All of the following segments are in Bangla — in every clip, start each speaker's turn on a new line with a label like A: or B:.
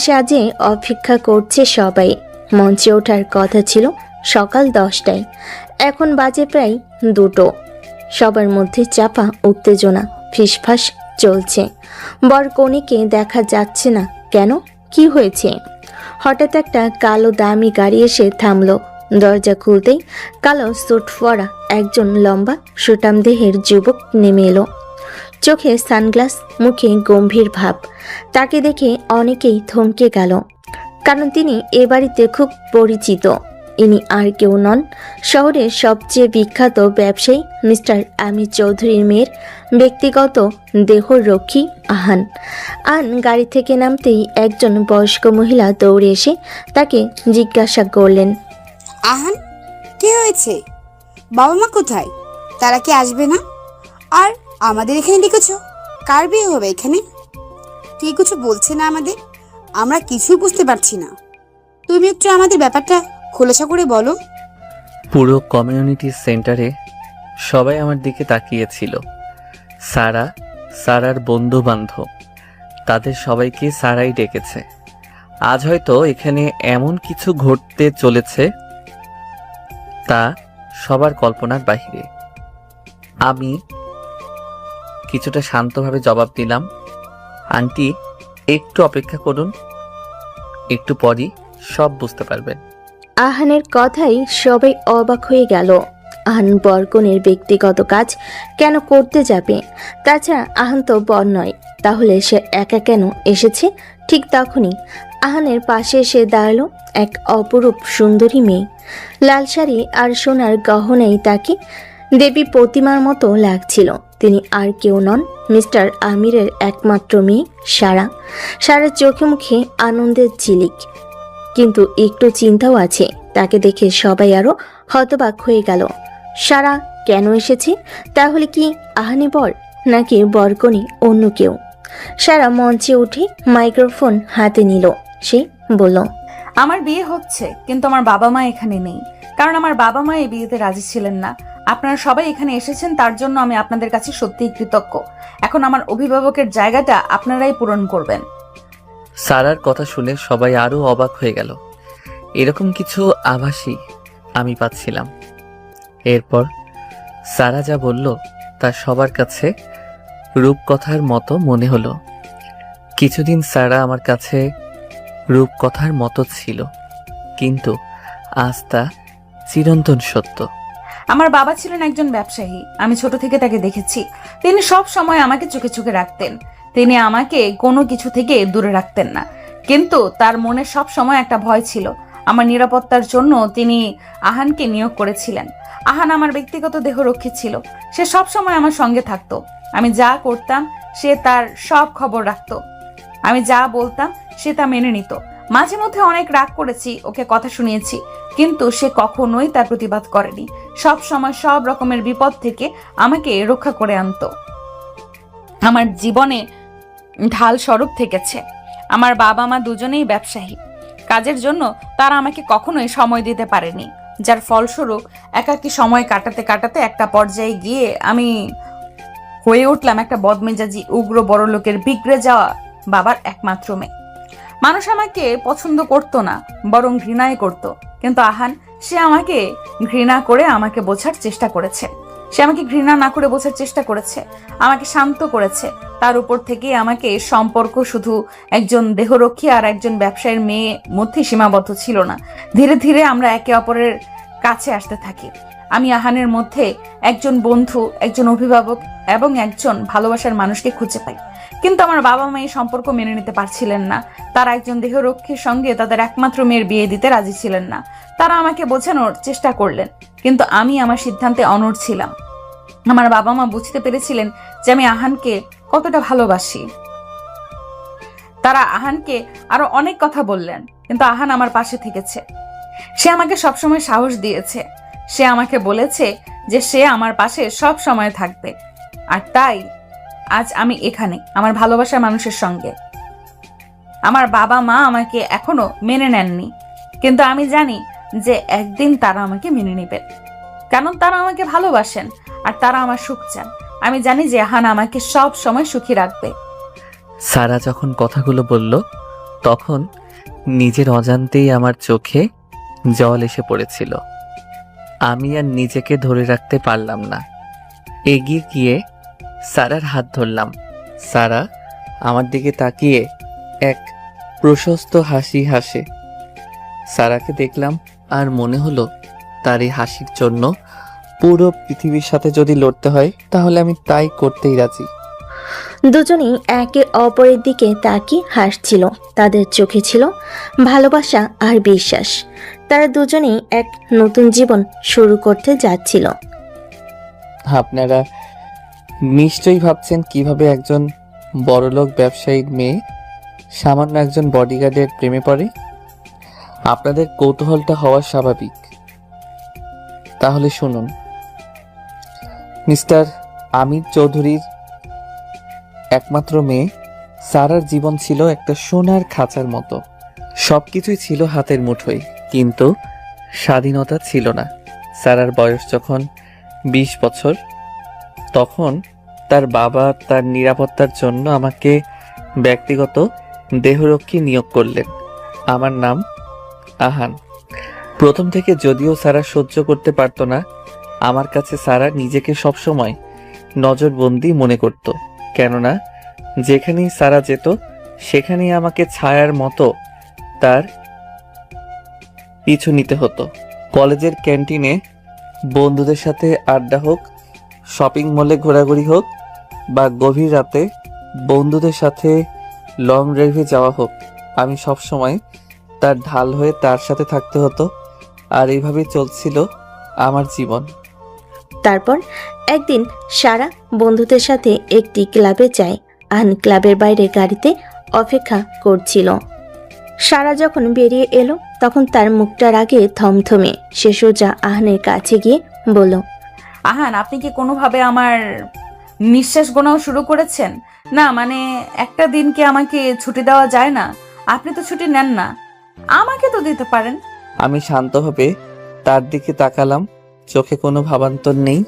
A: সাজে অপেক্ষা করছে সবাই। মঞ্চে ওঠার কথা ছিল সকাল 10টায়, এখন বাজে প্রায় 2টো। সবার মধ্যে চাপা উত্তেজনা, ফিসফাস চলছে। বর কনেকে দেখা যাচ্ছে না কেন, কি হয়েছে? হঠাৎ একটা কালো দামি গাড়ি এসে থামলো। দরজা খুলতেই কালো স্যুট পরা একজন লম্বা সুঠাম দেহের যুবক নেমে এলো। চোখে সানগ্লাস, মুখে গম্ভীর ভাব। তাকে দেখে অনেকেই থমকে গেল, কারণ তিনি এ বাড়িতে খুব পরিচিত। ইনি আর কেউ নন, শহরের সবচেয়ে বিখ্যাত ব্যবসায়ী মিস্টার আমির চৌধুরীর মেয়ের ব্যক্তিগত দেহরক্ষী আহান। আহান গাড়ি থেকে নামতেই একজন বয়স্ক মহিলা দৌড়ে এসে তাকে জিজ্ঞাসা করলেন,
B: আহান, কি হয়েছে? বাবা মা কোথায়? তারা কি আসবে না? আর আমাদের এখানে ডেকেছ? কার বিয়ে হবে এখানে? কে কিছু বলছে না আমাদের? আমরা কিছু বুঝতে পারছি না। তুমি একটু আমাদের ব্যাপারটা খোলাসা করে বলো।
C: পুরো কমিউনিটি সেন্টারে সবাই আমার দিকে তাকিয়েছিল। সারার বন্ধু বান্ধব, তাদের সবাইকে সারাই ডেকেছে। আজ হয়তো এখানে এমন কিছু ঘটতে চলেছে তা সবার কল্পনার বাহিরে। আমি কিছুটা শান্তভাবে জবাব দিলাম, আন্টি একটু অপেক্ষা করুন, একটু পরই সব বুঝতে পারবেন।
A: আহানের কথাই সবাই অবাক হয়ে গেল। আহান বরকনের ব্যক্তিগত কাজ কেন করতে যাবে? তাছাড়া আহান তো বর নয়, তাহলে সে একা কেন এসেছে? ঠিক তখনই আহানের পাশে এসে দাঁড়ালো এক অপরূপ সুন্দরী মেয়ে। লাল শাড়ি আর সোনার গহনায় তাকে দেবী প্রতিমার মতো লাগছিল। তিনি আর কেউ নন, মিস্টার আমিরের একমাত্র মেয়ে সারা। সারার চোখে মুখে আনন্দের ঝিলিক, কিন্তু একটু চিন্তাও আছে। তাকে দেখে সবাই আরো হতবাক হয়ে গেল। সারা কেন এসেছে? তাহলে কি আহানি বর, নাকি বরকনে অন্য কেউ? সারা মঞ্চে উঠে মাইক্রোফোন হাতে নিল। সে বলল,
D: আমার বিয়ে হচ্ছে, কিন্তু আমার বাবা মা এখানে নেই, কারণ আমার বাবা মা এই বিয়েতে রাজি ছিলেন না। আপনারা সবাই এখানে এসেছেন, তার জন্য আমি আপনাদের কাছে সত্যিই কৃতজ্ঞ। এখন আমার অভিভাবকের জায়গাটা আপনারাই পূরণ করবেন।
C: সারার কথা শুনে সবাই আরো অবাক হয়ে গেল। এরকম কিছু আভাসই আমি পাচ্ছিলাম। এরপর সারা যা বলল তা সবার কাছে রূপকথার মতো মনে হলো। কিছুদিন সারা আমার কাছে রূপকথার মতো ছিল, কিন্তু আজ তা চিরন্তন সত্য।
D: আমার বাবা ছিলেন একজন ব্যবসায়ী। আমি ছোট থেকে তাকে দেখেছি। তিনি সব সময় আমাকে চোখে চোখে রাখতেন। তিনি আমাকে কোনো কিছু থেকে দূরে রাখতেন না, কিন্তু তার মনে সব সময় একটা ভয় ছিল। আমার নিরাপত্তার জন্য তিনি আহানকে নিয়োগ করেছিলেন। আহান আমার ব্যক্তিগত দেহরক্ষী ছিল। সে সব সময় আমার সঙ্গে থাকতো। আমি যা করতাম সে তার সব খবর রাখতো। আমি যা বলতাম সে তা মেনে নিত। মাঝে মধ্যে অনেক রাগ করেছি, ওকে কথা শুনিয়েছি, কিন্তু সে কখনোই তার প্রতিবাদ করেনি। সব সময় সব রকমের বিপদ থেকে আমাকে রক্ষা করে আনতো। আমার জীবনে ঢাল স্বরূপ থেকেছে। আমার বাবা মা দুজনেই ব্যবসায়ী। কাজের জন্য তারা আমাকে কখনোই সময় দিতে পারেনি, যার ফলস্বরূপ একাকী সময় কাটাতে কাটাতে একটা পর্যায়ে গিয়ে আমি হয়ে উঠলাম একটা বদমেজাজি, উগ্র বড়লোকের বিগড়ে যাওয়া বাবার একমাত্র মেয়ে। মানুষ আমাকে পছন্দ করতো না, বরং ঘৃণাই করত। কিন্তু আহান, সে আমাকে ঘৃণা করে আমাকে বোঝার চেষ্টা করেছে। সে আমাকে ঘৃণা না করে বোঝার চেষ্টা করেছে, আমাকে শান্ত করেছে। তার উপর থেকে আমাকে সম্পর্ক শুধু একজন দেহরক্ষী আর একজন ব্যবসায়ীর মেয়ে মধ্যে সীমাবদ্ধ ছিল না। ধীরে ধীরে আমরা একে অপরের কাছে আসতে থাকি। আমি আহানের মধ্যে একজন বন্ধু, একজন অভিভাবক এবং একজন ভালোবাসার মানুষকে খুঁজে পাই। কিন্তু আমার বাবা মা এই সম্পর্ক মেনে নিতে পারছিলেন না। তারা একজন দেহরক্ষীর সঙ্গে তাদের একমাত্র মেয়ের বিয়ে দিতে রাজি ছিলেন না। তারা আমাকে বোঝানোর চেষ্টা করলেন, কিন্তু আমি আমার সিদ্ধান্তে অনড় ছিলাম। আমার বাবা মা বুঝতে পেরেছিলেন যে আমি আহানকে কতটা ভালোবাসি। তারা আহানকে আরো অনেক কথা বললেন, কিন্তু আহান আমার পাশে থেকেছে। সে আমাকে সবসময় সাহস দিয়েছে। সে আমাকে বলেছে যে সে আমার পাশে সব সময় থাকবে। আর তাই আজ আমি এখানে আমার ভালোবাসার মানুষের সঙ্গে। আমার বাবা মা আমাকে এখনো মেনে নেননি, কিন্তু আমি জানি যে একদিন তারা আমাকে মেনে নেবেন, কারণ তারা আমাকে ভালোবাসেন আর তারা আমার সুখ চান। আমি জানি যে আহান আমাকে সব সময় সুখী রাখবে।
C: সারা যখন কথাগুলো বলল তখন নিজের অজান্তেই আমার চোখে জল এসে পড়েছিল। আমি আর নিজেকে ধরে রাখতে পারলাম না। এগিয়ে গিয়ে সারার হাত ধরলাম। সারা আমার দিকে তাকিয়ে এক প্রশস্ত হাসি হাসে। সারাকে দেখলাম আর মনে হলো তার এই হাসির জন্য পুরো পৃথিবীর সাথে যদি লড়তে হয় তাহলে আমি তাই করতেই রাজি।
A: দুজনেই একে অপরের দিকে তাকিয়ে হাসছিল। তাদের চোখে ছিল ভালোবাসা আর বিশ্বাস। তারা দুজনেই এক নতুন জীবন শুরু করতে যাচ্ছিল।
C: আপনারা নিশ্চয়ই ভাবছেন কিভাবে একজন বড়লোক ব্যবসায়ীর মেয়ে সামান্য একজন বডিগার্ডের প্রেমে পড়ে। আপনাদের কৌতূহলটা হওয়া স্বাভাবিক। তাহলে শুনুন, মিস্টার আমির চৌধুরীর একমাত্র মেয়ে সারার জীবন ছিল একটা সোনার খাঁচার মতো। সবকিছুই ছিল হাতের মুঠোয়, কিন্তু স্বাধীনতা ছিল না। সারার বয়স যখন 20 বছর, তখন তার বাবা তার নিরাপত্তার জন্য আমাকে ব্যক্তিগত দেহরক্ষী নিয়োগ করলেন। আমার নাম আহান। প্রথম থেকে যদিও সারা সহ্য করতে পারত না, আমার কাছে সারা নিজেকে সবসময় নজরবন্দি মনে করত। কেননা যেখানেই সারা যেত সেখানেই আমাকে ছায়ার মতো তার পিছু নিতে হতো। কলেজের ক্যান্টিনে বন্ধুদের সাথে আড্ডা হোক, শপিং মলে ঘোরাঘুরি হোক, বা গভীর রাতে বন্ধুদের সাথে লং ড্রাইভে যাওয়া হোক, আমি সবসময় তার ঢাল হয়ে তার সাথে থাকতে হতো। আর এইভাবেই চলছিল আমার জীবন।
A: তারপর একদিন সারা বন্ধুদের সাথে একটি ক্লাবে যায়। আহান ক্লাবের বাইরে গাড়িতে অপেক্ষা করছিল। সারা যখন বেরিয়ে এলো তখন তার মুখটার আগে থমথমে। সে সোজা আহানের কাছে গিয়ে বলল,
D: আহান, আপনি কি কোনোভাবে আমার নিঃশ্বাস গোনাও শুরু করেছেন? না মানে একটা দিন কি আমাকে ছুটি দেওয়া যায় না? আপনি তো ছুটি নেন না, আমাকে তো দিতে পারেন।
C: আমি শান্তভাবে তার দিকে তাকালাম, চোখে কোনো ভাবান্তর নেই।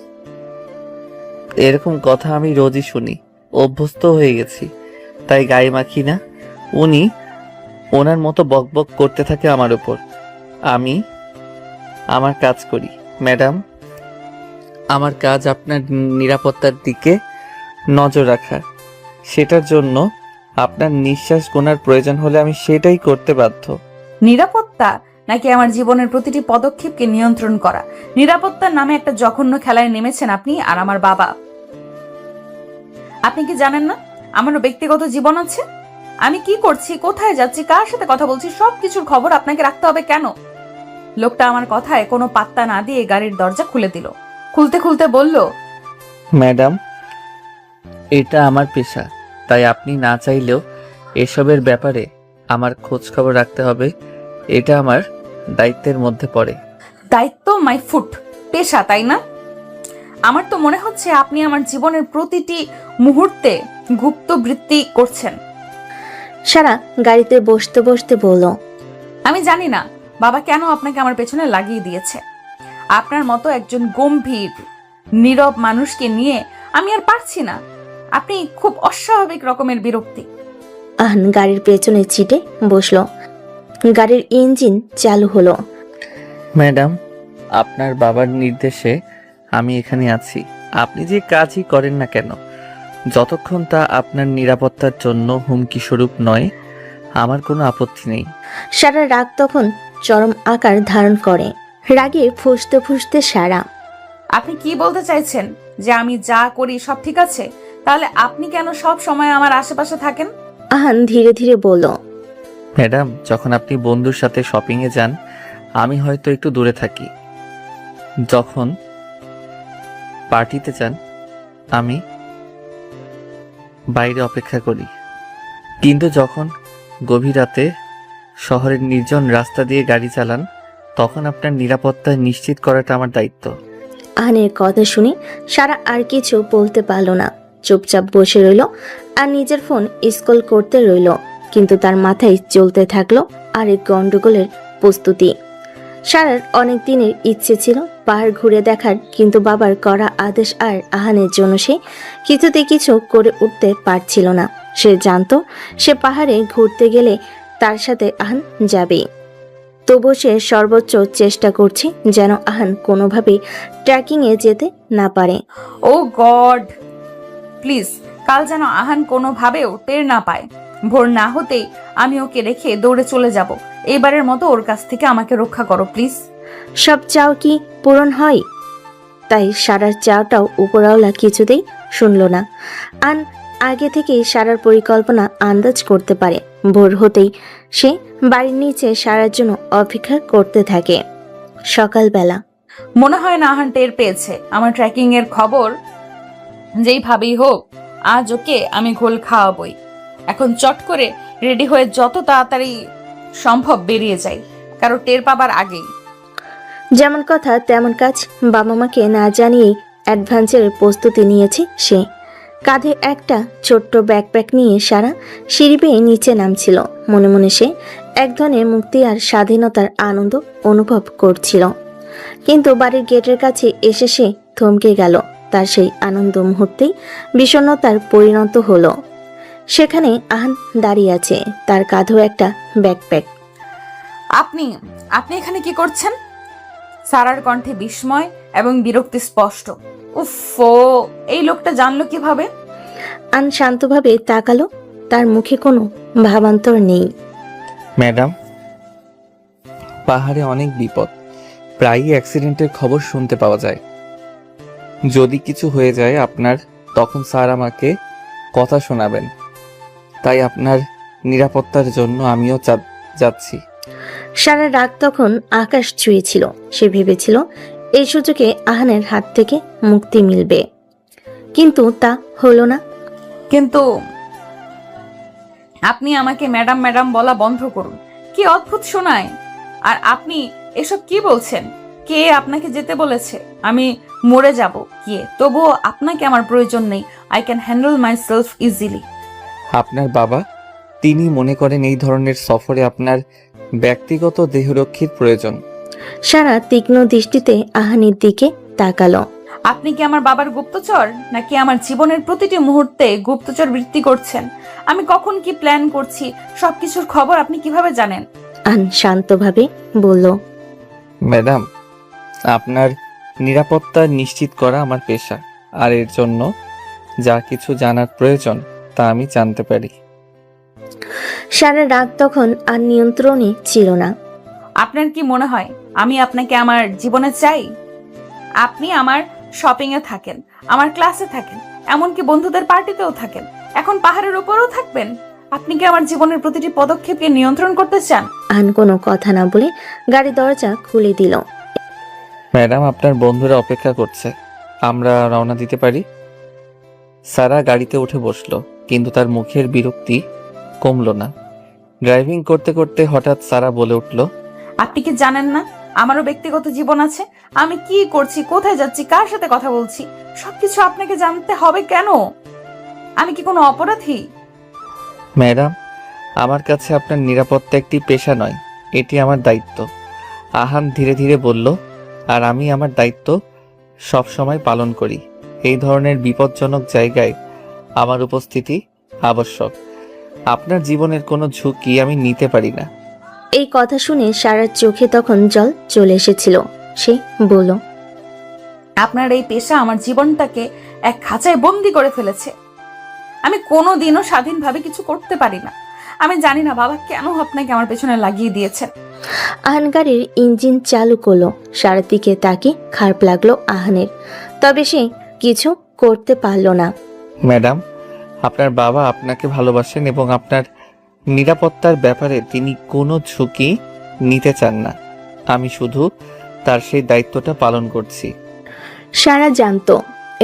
C: এরকম কথা আমি রোজই শুনি, অভ্যস্ত হয়ে গেছি, তাই গায়ে মাখি না। উনি ওনার মতো বকবক করতে থাকে আমার উপর। আমি আমার কাজ করি ম্যাডাম। আমার কাজ আপনার নিরাপত্তার দিকে নজর রাখা। সেটার জন্য আপনার নিঃশ্বাস গোনার প্রয়োজন হলে আমি সেটাই করতে বাধ্য।
D: নিরাপত্তা নাকি আমার জীবনের প্রতিটি পদক্ষেপকে নিয়ন্ত্রণ করা? নিরাপত্তার নামে একটা জঘন্য খেলায় নেমেছেন আপনি আর আমার বাবা। আপনি কি জানেন না আমারও ব্যক্তিগত জীবন আছে? আমি কি করছি, কোথায় যাচ্ছি, কার সাথে কথা বলছি, সবকিছুর খবর আপনাকে রাখতে হবে কেন? লোকটা আমার কথায় কোনো পাত্তা না দিয়ে গাড়ির দরজা খুলে দিল। খুলতে খুলতে বলল,
C: ম্যাডাম, এটা আমার পেশা, তাই আপনি না চাইলেও এসবের ব্যাপারে আমার খোঁজ খবর রাখতে হবে। এটা আমার দায়িত্বের মধ্যে পড়ে।
D: দায়িত্ব মাই ফুট, পেশা তাই না? আমার তো মনে হচ্ছে আপনি আমার জীবনের প্রতিটি মুহূর্তে গুপ্ত বৃত্তি করছেন।
A: সারা গাড়িতে বসতে বসতে বলল,
D: আমি জানি না বাবা কেন আপনাকে আমার পেছনে লাগিয়ে দিয়েছে। আপনার মতো একজন গম্ভীর নীরব মানুষকে নিয়ে আমি আর পারছি না। আপনি খুব অস্বাভাবিক রকমের বিরক্তি।
A: আহান গাড়ির পেছনে ছিটে বসলো। গাড়ির ইঞ্জিন চালু হলো।
C: ম্যাডাম, আপনার বাবার নির্দেশে আমি এখানে আছি। আপনি যে কাজই করেন না কেন, যতক্ষণ তা আপনার নিরাপত্তার জন্য হুমকি স্বরূপ নয়, আমার কোনো আপত্তি নেই।
A: সারা রাগ তখন চরম আকার ধারণ করে। রাগে ফুঁসতে ফুঁসতে সারা,
D: আপনি কি বলতে চাইছেন? যে আমি যা করি সব ঠিক আছে? তাহলে আপনি কেন সব সময় আমার আশেপাশে থাকেন?
A: আহান ধীরে ধীরে বলল,
C: ম্যাডাম, যখন আপনি বন্ধুর সাথে শপিংয়ে যান, আমি হয়তো একটু দূরে থাকি। যখন পার্টিতে যান, আমি বাইরে অপেক্ষা করি। কিন্তু যখন গভীর রাতে শহরের নির্জন রাস্তা দিয়ে গাড়ি চালান, তখন আপনার নিরাপত্তা নিশ্চিত করাটা আমার দায়িত্ব।
A: আহানের কথা শুনে সারা আর কিছু বলতে পারল না। চুপচাপ বসে রইল আর নিজের ফোন স্ক্রল করতে রইল। কিন্তু তার মাথায় চলতে থাকলো আরেক গন্ডগোলের প্রস্তুতি। সারার অনেক দিনের ইচ্ছে ছিল পাহাড় ঘুরে দেখার, কিন্তু বাবার করা আদেশ আর আহানের জন্য সে কিছুতে কিছু করে উঠতে পারছিল না। সে জানতো সে পাহাড়ে ঘুরতে গেলে তার সাথে আহান যাবে। তবু সে সর্বোচ্চ চেষ্টা করছে যেন আহান কোনোভাবেই ট্রেকিংয়ে যেতে না পারে।
D: ও গড, প্লিজ কাল যেন আহান কোনোভাবেও টের না পায়। ভোর না হতেই আমি ওকে রেখে দৌড়ে চলে যাব। এবারের মতো ওর কাছ থেকে আমাকে রক্ষা করো প্লিজ।
A: সব চাও কি পূরণ হয়? তাই সারার চাওটাও উপরওয়ালা কিছুতেই শুনল না। আগে থেকেই সারার পরিকল্পনা আন্দাজ করতে পারে। ভোর হতেই সে বাড়ির নিচে সারার জন্য অপেক্ষা করতে থাকে। সকালবেলা
D: মনে হয় না আহান টের পেয়েছে আমার ট্র্যাকিং এর খবর। যেইভাবেই হোক আজ ওকে আমি ঘোল খাওয়াবই। এখন চট করে রেডি হয়ে যত তাড়াতাড়ি সম্ভব বেরিয়ে যাই, কারো টের পাবার আগেই।
A: যেমন কথা তেমন কাজ। বাবা মাকে না জানিয়েই অ্যাডভেঞ্চারের প্রস্তুতি নিয়েছে সে। কাঁধে একটা ছোট্ট ব্যাকপ্যাক নিয়ে সারা সিঁড়ি বেয়ে নিচে নামছিল। মনে মনে সে এক ধরনের মুক্তি আর স্বাধীনতার আনন্দ অনুভব করছিল। কিন্তু বাড়ির গেটের কাছে এসে সে থমকে গেল। তার সেই আনন্দ মুহূর্তেই বিষণ্ণতার পরিণত হলো। সেখানে আহান দাঁড়িয়ে আছে, তার কাঁধেও একটা ব্যাকপ্যাক।
D: আপনি আপনি এখানে কি করছেন? সারার কণ্ঠে বিস্ময় এবং বিরক্তি স্পষ্ট। উফো, এই লোকটা জানলো কিভাবে?
A: আন শান্তভাবে তাকালো, তার মুখে কোনো ভাবান্তর নেই।
C: ম্যাডাম, পাহাড়ে অনেক বিপদ, প্রায়ই অ্যাক্সিডেন্টের খবর শুনতে পাওয়া যায়। যদি কিছু হয়ে যায় আপনার, তখন স্যার আমাকে কথা শোনাবেন। তাই আপনার নিরাপত্তার জন্য আমিও যাচ্ছি।
A: সারা রাত তখন আকাশ ছুঁয়েছিল। সে ভেবেছিল এই সুযোগে আহানের হাত থেকে মুক্তি মিলবে, কিন্তু তা হলো না।
D: কিন্তু আপনি আমাকে ম্যাডাম ম্যাডাম বলা বন্ধ করুন। কি অদ্ভুত শোনায়। আর আপনি এসব কি বলছেন? কে আপনাকে যেতে বলেছে? আমি মরে যাব গিয়ে, তবুও আপনাকে আমার প্রয়োজন নেই। I can handle my self easily.
C: আপনার বাবা, তিনি মনে করেন এই ধরনের সফরে আপনার ব্যক্তিগত দেহরক্ষীর প্রয়োজন।
A: সারা তীক্ষ্ণ দৃষ্টিতে আহানের দিকে তাকালো।
D: আপনি কি আমার বাবার গুপ্তচর, নাকি আমার জীবনের প্রতিটি মুহূর্তে গুপ্তচর বৃত্তি করছেন? আমি কখন কি প্ল্যান করছি সবকিছুর খবর আপনি কিভাবে জানেন?
A: আহান শান্তভাবে বলল,
C: ম্যাডাম, আপনার নিরাপত্তা নিশ্চিত করা আমার পেশা, আর এর জন্য যা কিছু জানার প্রয়োজন তা আমি জানতে পারি।
A: সারা রাত তখন আর নিয়ন্ত্রণে ছিল না।
D: আপনার কি মনে হয় আমি আপনাকে আমার জীবনে চাই? আপনি আমার শপিং এ থাকেন, আমার ক্লাসে থাকেন, এমনকি বন্ধুদের পার্টিতেও থাকেন, এখন পাহাড়ের উপরেও থাকবেন। আপনি কি আমার জীবনের প্রতিটি পদক্ষেপকে নিয়ন্ত্রণ করতে চান?
A: আহান কোনো কথা না বলে গাড়ি দরজা খুলে দিল।
C: ম্যাডাম, আপনার বন্ধুরা অপেক্ষা করছে, আমরা রওনা দিতে পারি। সারা গাড়িতে উঠে বসলো, কিন্তু তার মুখের বিরক্তি কমলো না। ড্রাইভিং করতে করতে হঠাৎ সারা বলে উঠল,
D: আপনি কি জানেন না আমারও ব্যক্তিগত জীবন আছে? আমি কি করছি, কোথায় যাচ্ছি, কার সাথে কথা বলছি, সবকিছু আপনাকে জানতে হবে কেন? আমি কি কোনো অপরাধী?
C: ম্যাডাম, আমার কাছে আপনার নিরাপত্তা একটি পেশা নয়, এটি আমার দায়িত্ব। আহান ধীরে ধীরে বলল, আর আমি আমার দায়িত্ব সব সময় পালন করি। এই ধরনের বিপজ্জনক জায়গায় আমার উপস্থিতি আবশ্যক। আপনার জীবনের কোনো ঝুঁকি আমি নিতে পারি না।
A: এই কথা শুনে সারার চোখে তখন জল চলে এসেছিল। সে বলল,
D: আপনার এই পেশা আমার জীবনটাকে এক খাঁচায় বন্দি করে ফেলেছে। আমি কোনোদিনও স্বাধীনভাবে কিছু করতে পারি না। আমি জানি না বাবা কেন আপনাকে আমার পেছনে লাগিয়ে দিয়েছেন।
A: আহান গাড়ির ইঞ্জিন চালু করলো। সারার দিকে তাকে খারাপ লাগলো আহানের, তবে সে কিছু করতে পারল না।
C: ম্যাডাম, আপনার বাবা আপনাকে ভালোবাসেন এবং আপনার নিরাপত্তার ব্যাপারে তিনি কোনো ঝুঁকি নিতে চান না। আমি শুধু তার সেই দায়িত্বটা পালন করছি।
A: সারা জানতো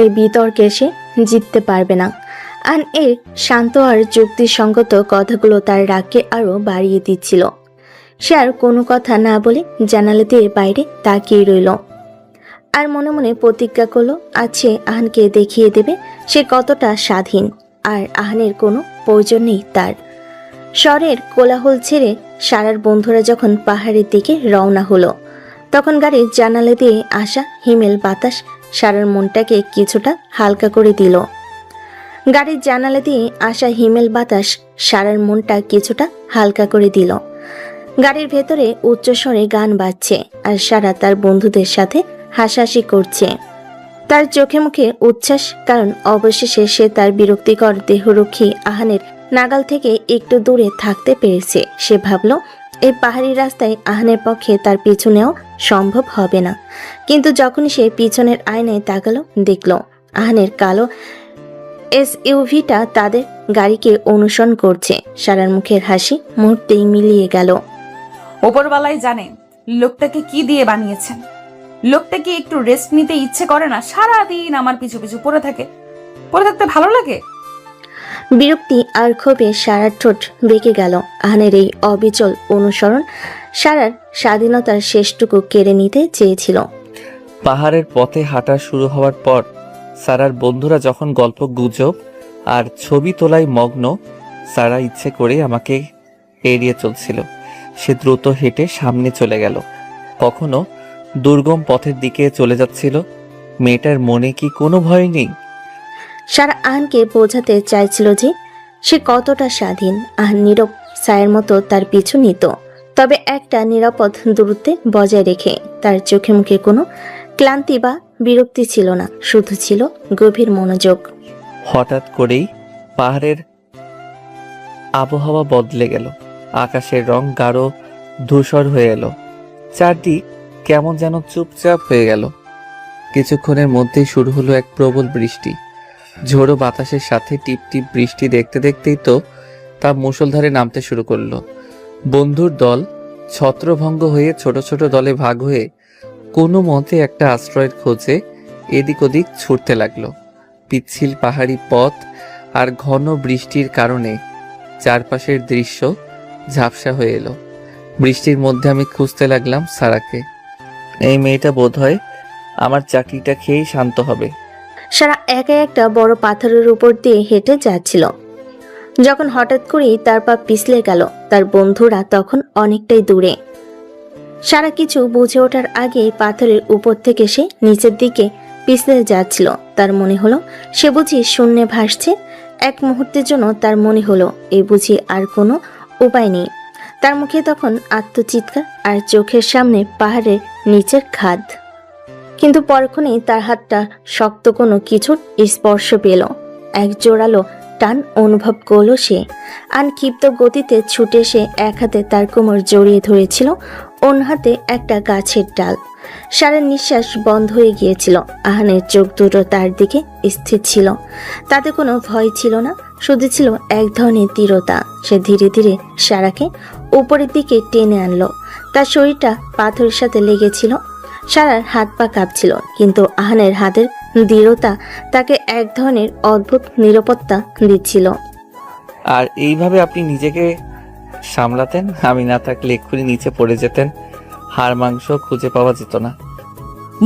A: এই বিতর্কে সে জিততে পারবে না। আর এর শান্ত আর যুক্তিসঙ্গত কথাগুলো তার রাগকে আরো বাড়িয়ে দিচ্ছিল। সে আর কোনো কথা না বলে জানালা দিয়ে বাইরে তাকিয়ে রইল। আর মনে মনে প্রতিজ্ঞা করলো আছে আহানকে দেখিয়ে দেবে সে কতটা স্বাধীন, আর আহানের কোনো প্রয়োজন নেই তার। শহরের কোলাহল ছেড়ে সারার বন্ধুরা যখন পাহাড়ের দিকে রওনা হলো, তখন গাড়ির জানালা দিয়ে আসা হিমেল বাতাস সারার মনটাকে কিছুটা হালকা করে দিল। গাড়ির জানালা দিয়ে আসা হিমেল বাতাস সারার মনটা কিছুটা হালকা করে দিল। গাড়ির ভেতরে উচ্চস্বরে গান বাজছে আর সারা তার বন্ধুদের সাথে হাসাহাসি করছে। তার চোখে মুখে উচ্ছ্বাস, কারণ অবশেষে সে তার বিরক্তিকর দেহরক্ষী আহানের নাগাল থেকে একটু দূরে থাকতে পেরেছে। সে ভাবল এই পাহাড়ি রাস্তায় আহানের পক্ষে তার পিছু নেওয়া সম্ভব হবে না। কিন্তু যখনই সে পিছনের আয়নায় তাকালো, দেখল আহানের কালো এসইউভিটা তাদের গাড়িকে অনুসরণ করছে। সারার মুখের হাসি মুহূর্তেই মিলিয়ে গেল।
D: ওপরওয়ালাই জানে লোকটাকে কি দিয়ে বানিয়েছেন। লোকটা কি একটু রেস্ট নিতে ইচ্ছে করে না? সারাদিন আমার পিছু পিছু পড়ে থাকতে ভালো লাগে।
A: বিরক্তি আর ক্ষোভে সারার ঠোঁট বেঁকে গেল। আহানের এই অবিচল অনুসরণ সারার স্বাধীনতার শেষটুকু কেড়ে নিতে চেয়েছিল।
C: পাহাড়ের পথে হাঁটা শুরু হওয়ার পর সারার বন্ধুরা যখন গল্প গুজব আর ছবি তোলায় মগ্ন, সারা ইচ্ছে করে আমাকে এড়িয়ে চলছিল। সে দ্রুত হেঁটে সামনে চলে গেল, কখনো দুর্গম পথের দিকে চলে যাচ্ছিল। মেয়েটার মনে কি কোনো ভয় নেই?
A: সারা আহানকে বোঝাতে চাইছিল যে সে কতটা স্বাধীন। আহান নীরব ছায়ের মতো তার পিছু নিত, তবে একটা নিরাপদ দূরত্বে বজায় রেখে। তার চোখে মুখে কোনো ক্লান্তি বা বিরক্তি ছিল না, শুধু ছিল গভীর মনোযোগ।
C: হঠাৎ করেই পাহাড়ের আবহাওয়া বদলে গেল। আকাশের রং গাঢ় ধূসর হয়ে এলো। চারদিক কেমন যেন চুপচাপ হয়ে গেল। কিছুক্ষণের মধ্যেই শুরু হলো এক প্রবল বৃষ্টি। ঝোড়ো বাতাসের সাথে টিপ টিপ বৃষ্টি দেখতে দেখতেই তো তা মুষলধারে নামতে শুরু করলো। বন্ধুর দল ছত্রভঙ্গ হয়ে ছোট ছোট দলে ভাগ হয়ে কোনো মতে একটা আশ্রয়ের খোঁজে এদিক ওদিক ছুটতে লাগলো। পিচ্ছিল পাহাড়ি পথ আর ঘন বৃষ্টির কারণে চারপাশের দৃশ্য ঝাপসা হয়ে এলো। বৃষ্টির মধ্যে আমি খুঁজতে লাগলাম সারাকে। এই মেয়েটা বোধহয় আমার চাকরিটা খেয়েই শান্ত হবে।
A: সারা একা একটা বড় পাথরের উপর দিয়ে হেঁটে যাচ্ছিল, যখন হঠাৎ করেই তার পা পিছলে গেল। তার বন্ধুরা তখন অনেকটাই দূরে। সারা কিছু বুঝে ওঠার আগেই পাথরের উপর থেকে সে নিচের দিকে পিছলে যাচ্ছিল। তার মনে হলো সে বুঝি শূন্যে ভাসছে। এক মুহূর্তের জন্য তার মনে হলো এই বুঝি আর কোনো উপায় নেই। তার মুখে তখন আত্মচিৎকার আর চোখের সামনে পাহাড়ের নিচের খাদ। কিন্তু পরক্ষণেই তার হাতটা শক্ত কোনো কিছুর স্পর্শ পেল। এক জোরালো টান অনুভব করল সে। ক্ষিপ্ত গতিতে ছুটে সে এক হাতে তার কোমর জড়িয়ে ধরেছিল, অন্য হাতে একটা গাছের ডাল। সারা নিঃশ্বাস বন্ধ হয়ে গিয়েছিল। আহানের চোখ দুটো তার দিকে স্থির ছিল। তাতে কোনো ভয় ছিল না, শুধু ছিল এক ধরনের দৃঢ়তা। সে ধীরে ধীরে সারাকে উপরের দিকে টেনে আনলো। তার শরীরটা পাথরের সাথে লেগেছিল। সারার হাত পা কাঁপছিল, কিন্তু আহানের হাতের দৃঢ়তা তাকে এক ধরনের অদ্ভুত নিরাপত্তা দিচ্ছিল।
C: আর এইভাবে আপনি নিজেকে সামলাতেন, আমি না থাকলে এক্ষুনি নিচে পড়ে যেতেন, হাড় মাংস খুঁজে পাওয়া যেত না।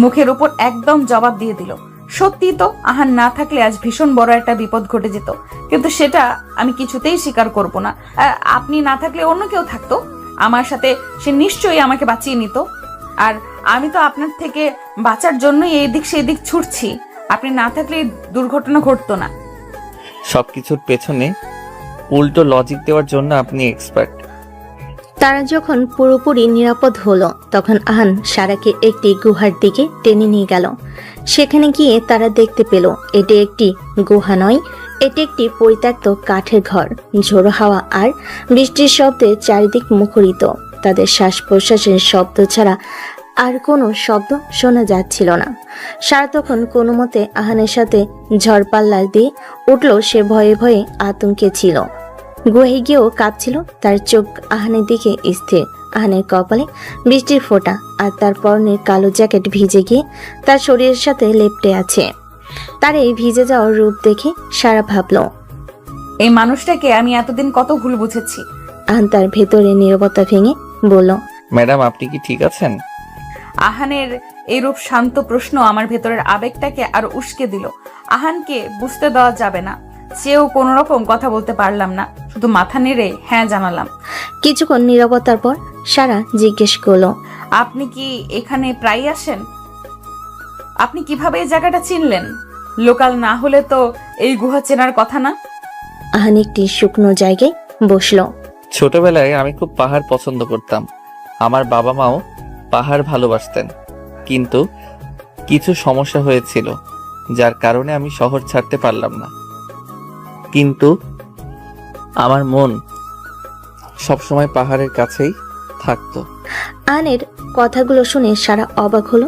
D: মুখের উপর একদম জবাব দিয়ে দিল। সত্যি তো, আহান না থাকলে আজ ভীষণ বড় একটা বিপদ ঘটে যেত, কিন্তু সেটা আমি কিছুতেই স্বীকার করব না। আপনি না থাকলে অন্য কেউ থাকতো আমার সাথে, সে নিশ্চয়ই আমাকে বাঁচিয়ে নিত। আর আমি তো আপনার থেকে বাঁচার জন্যই এইদিক সেদিক ছুটছি। আপনি না থাকলে দুর্ঘটনা ঘটতো না।
C: সবকিছুর পেছনে উল্টো লজিক দেওয়ার জন্য আপনি এক্সপার্ট।
A: তারা যখন পুরোপুরি নিরাপদ হলো, তখন আহান সারাকে একটি গুহার দিকে টেনে নিয়ে গেল। সেখানে গিয়ে তারা দেখতে পেল এটি একটি গুহা নয়, এটি একটি পরিত্যক্ত কাঠের ঘর। ঝোড়ো হাওয়া আর বৃষ্টির শব্দে চারিদিক মুখরিত। তাদের শ্বাস প্রশ্বাসের শব্দ ছাড়া আর কোনো শব্দ শোনা যাচ্ছিল না। সারা তখন কোনো মতে আহানের সাথে ঝড়পাল্লা দিয়ে উঠল। সে ভয়ে ভয়ে আতঙ্কে ছিল। গুহে গিয়েও কাঁপছিল। তার চোখ আহানের দিকে স্থির। আহানের কপালে বৃষ্টির ফোঁটা, আর তার পরনের কালো জ্যাকেট ভিজে গিয়ে তার শরীরের সাথে লেপ্টে আছে। তার এই ভিজে যাওয়ার রূপ দেখে সারা ভাবল,
D: এই মানুষটাকে আমি এতদিন কত ভুল বুঝেছি।
A: আহান তার ভেতরে নীরবতা ভেঙে বলল,
C: ম্যাডাম আপনি কি ঠিক আছেন?
D: আহানের এইরূপ শান্ত প্রশ্ন আমার ভেতরের আবেগটাকে আরো উস্কে দিল। আহানকে বুঝতে দেওয়া যাবে না, সেও কোনো রকম কথা বলতে পারলাম না, শুধু মাথা নেড়ে হ্যাঁ জানালাম।
A: কিছুক্ষণ নীরবতার পর সারা জিজ্ঞেস করলো,
D: আপনি কি এখানে প্রায় আসেন? আপনি কিভাবে এই জায়গাটা চিনলেন? লোকাল না হলে তো এই গুহা চেনার কথা না।
A: আহান একটি শুকনো জায়গায় বসলো।
C: ছোটবেলায় আমি খুব পাহাড় পছন্দ করতাম। আমার বাবা মাও পাহাড় ভালোবাসতেন, কিন্তু কিছু সমস্যা হয়েছিল যার কারণে আমি শহর ছাড়তে পারলাম না। কিন্তু আমার মন সবসময় পাহাড়ের কাছেই থাকতো।
A: আহানের কথাগুলো শুনে সারা অবাক হলো।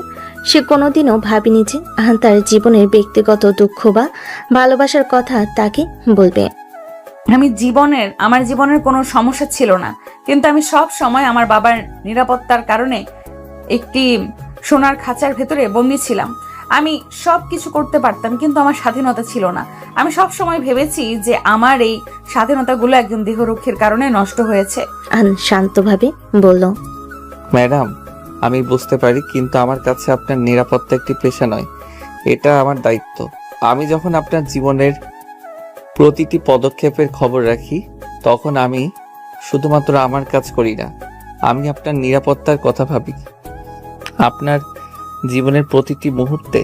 A: সে কোনোদিনও ভাবেনি যে আহান তার জীবনের ব্যক্তিগত দুঃখ বা ভালোবাসার কথা তাকে বলবে।
D: আমার জীবনের কোনো সমস্যা ছিল না, কিন্তু আমি সব সময় আমার বাবার নিরাপত্তার কারণে একটি সোনার খাঁচার ভেতরে বন্দি ছিলাম। আমি সব কিছু করতে পারতাম, কিন্তু আমার স্বাধীনতা ছিল না। আমি সব সময় ভেবেছি যে আমার এই স্বাধীনতাগুলো একজন দেহরক্ষীর কারণে নষ্ট হয়েছে।
A: আহান শান্তভাবে বলল,
C: ম্যাডাম, আমি বুঝতে পারি, কিন্তু আমার কাছে আপনার নিরাপত্তা একটি পেশা নয়, এটা আমার দায়িত্ব। আমি যখন আপনার জীবনের প্রতিটি পদক্ষেপের খবর রাখি, তখন আমি শুধুমাত্র আমার কাজ করি না, আমি আপনার নিরাপত্তার কথা ভাবি। আপনার জীবনের প্রতিটি মুহূর্তে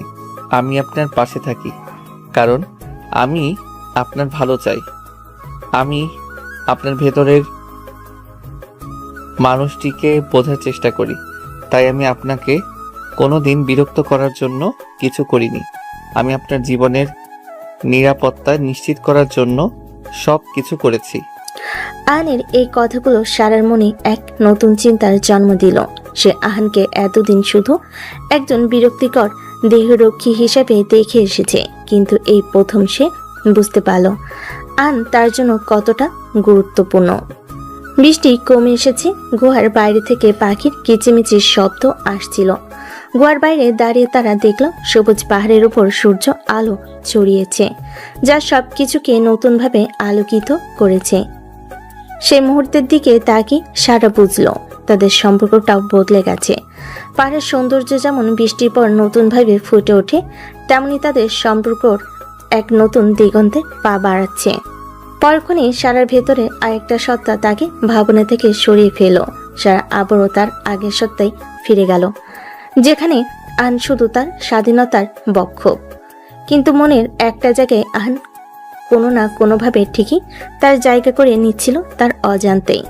C: আমি আপনার পাশে থাকি, কারণ আমি আপনার ভালো চাই। আমি আপনার ভেতরের মানুষটিকে বোঝার চেষ্টা করি, তাই আমি আপনাকে কোনোদিন বিরক্ত করার জন্য কিছু করিনি। আমি আপনার জীবনের নিরাপত্তা নিশ্চিত করার জন্য সব কিছু করেছি।
A: আহানের এই কথাগুলো সারার মনে এক নতুন চিন্তার জন্ম দিল। সে আহানকে এতদিন শুধু একজন বিরক্তিকর দেহরক্ষী হিসেবে দেখে এসেছে, কিন্তু এই প্রথম সে বুঝতে পারল আহান তার জন্য কতটা গুরুত্বপূর্ণ। বৃষ্টি কমে এসেছে। গুহার বাইরে থেকে পাখির কিচিমিচির শব্দ আসছিল। গুহার বাইরে দাঁড়িয়ে তারা দেখল সবুজ পাহাড়ের উপর সূর্য আলো ছড়িয়েছে, যা সবকিছুকে নতুনভাবে আলোকিত করেছে। সেই মুহূর্তের দিকে তাকিয়ে সারা বুঝলো তাদের সম্পর্কটাও বদলে গেছে। পাহাড়ের সৌন্দর্য যেমন বৃষ্টির পর নতুনভাবে ফুটে ওঠে, তেমনি তাদের সম্পর্কর এক নতুন দিগন্তে পা বাড়াচ্ছে। পরক্ষণে সারার ভেতরে আরেকটা সত্তা তাকে ভাবনা থেকে সরিয়ে ফেল। সারা আবারও তার আগের সত্তায় ফিরে গেল, যেখানে আহান শুধু তার স্বাধীনতার বক্ষক। কিন্তু মনের একটা জায়গায় আহান কোনো না কোনোভাবে ঠিকই তার জায়গা করে নিচ্ছিল তার অজান্তেই।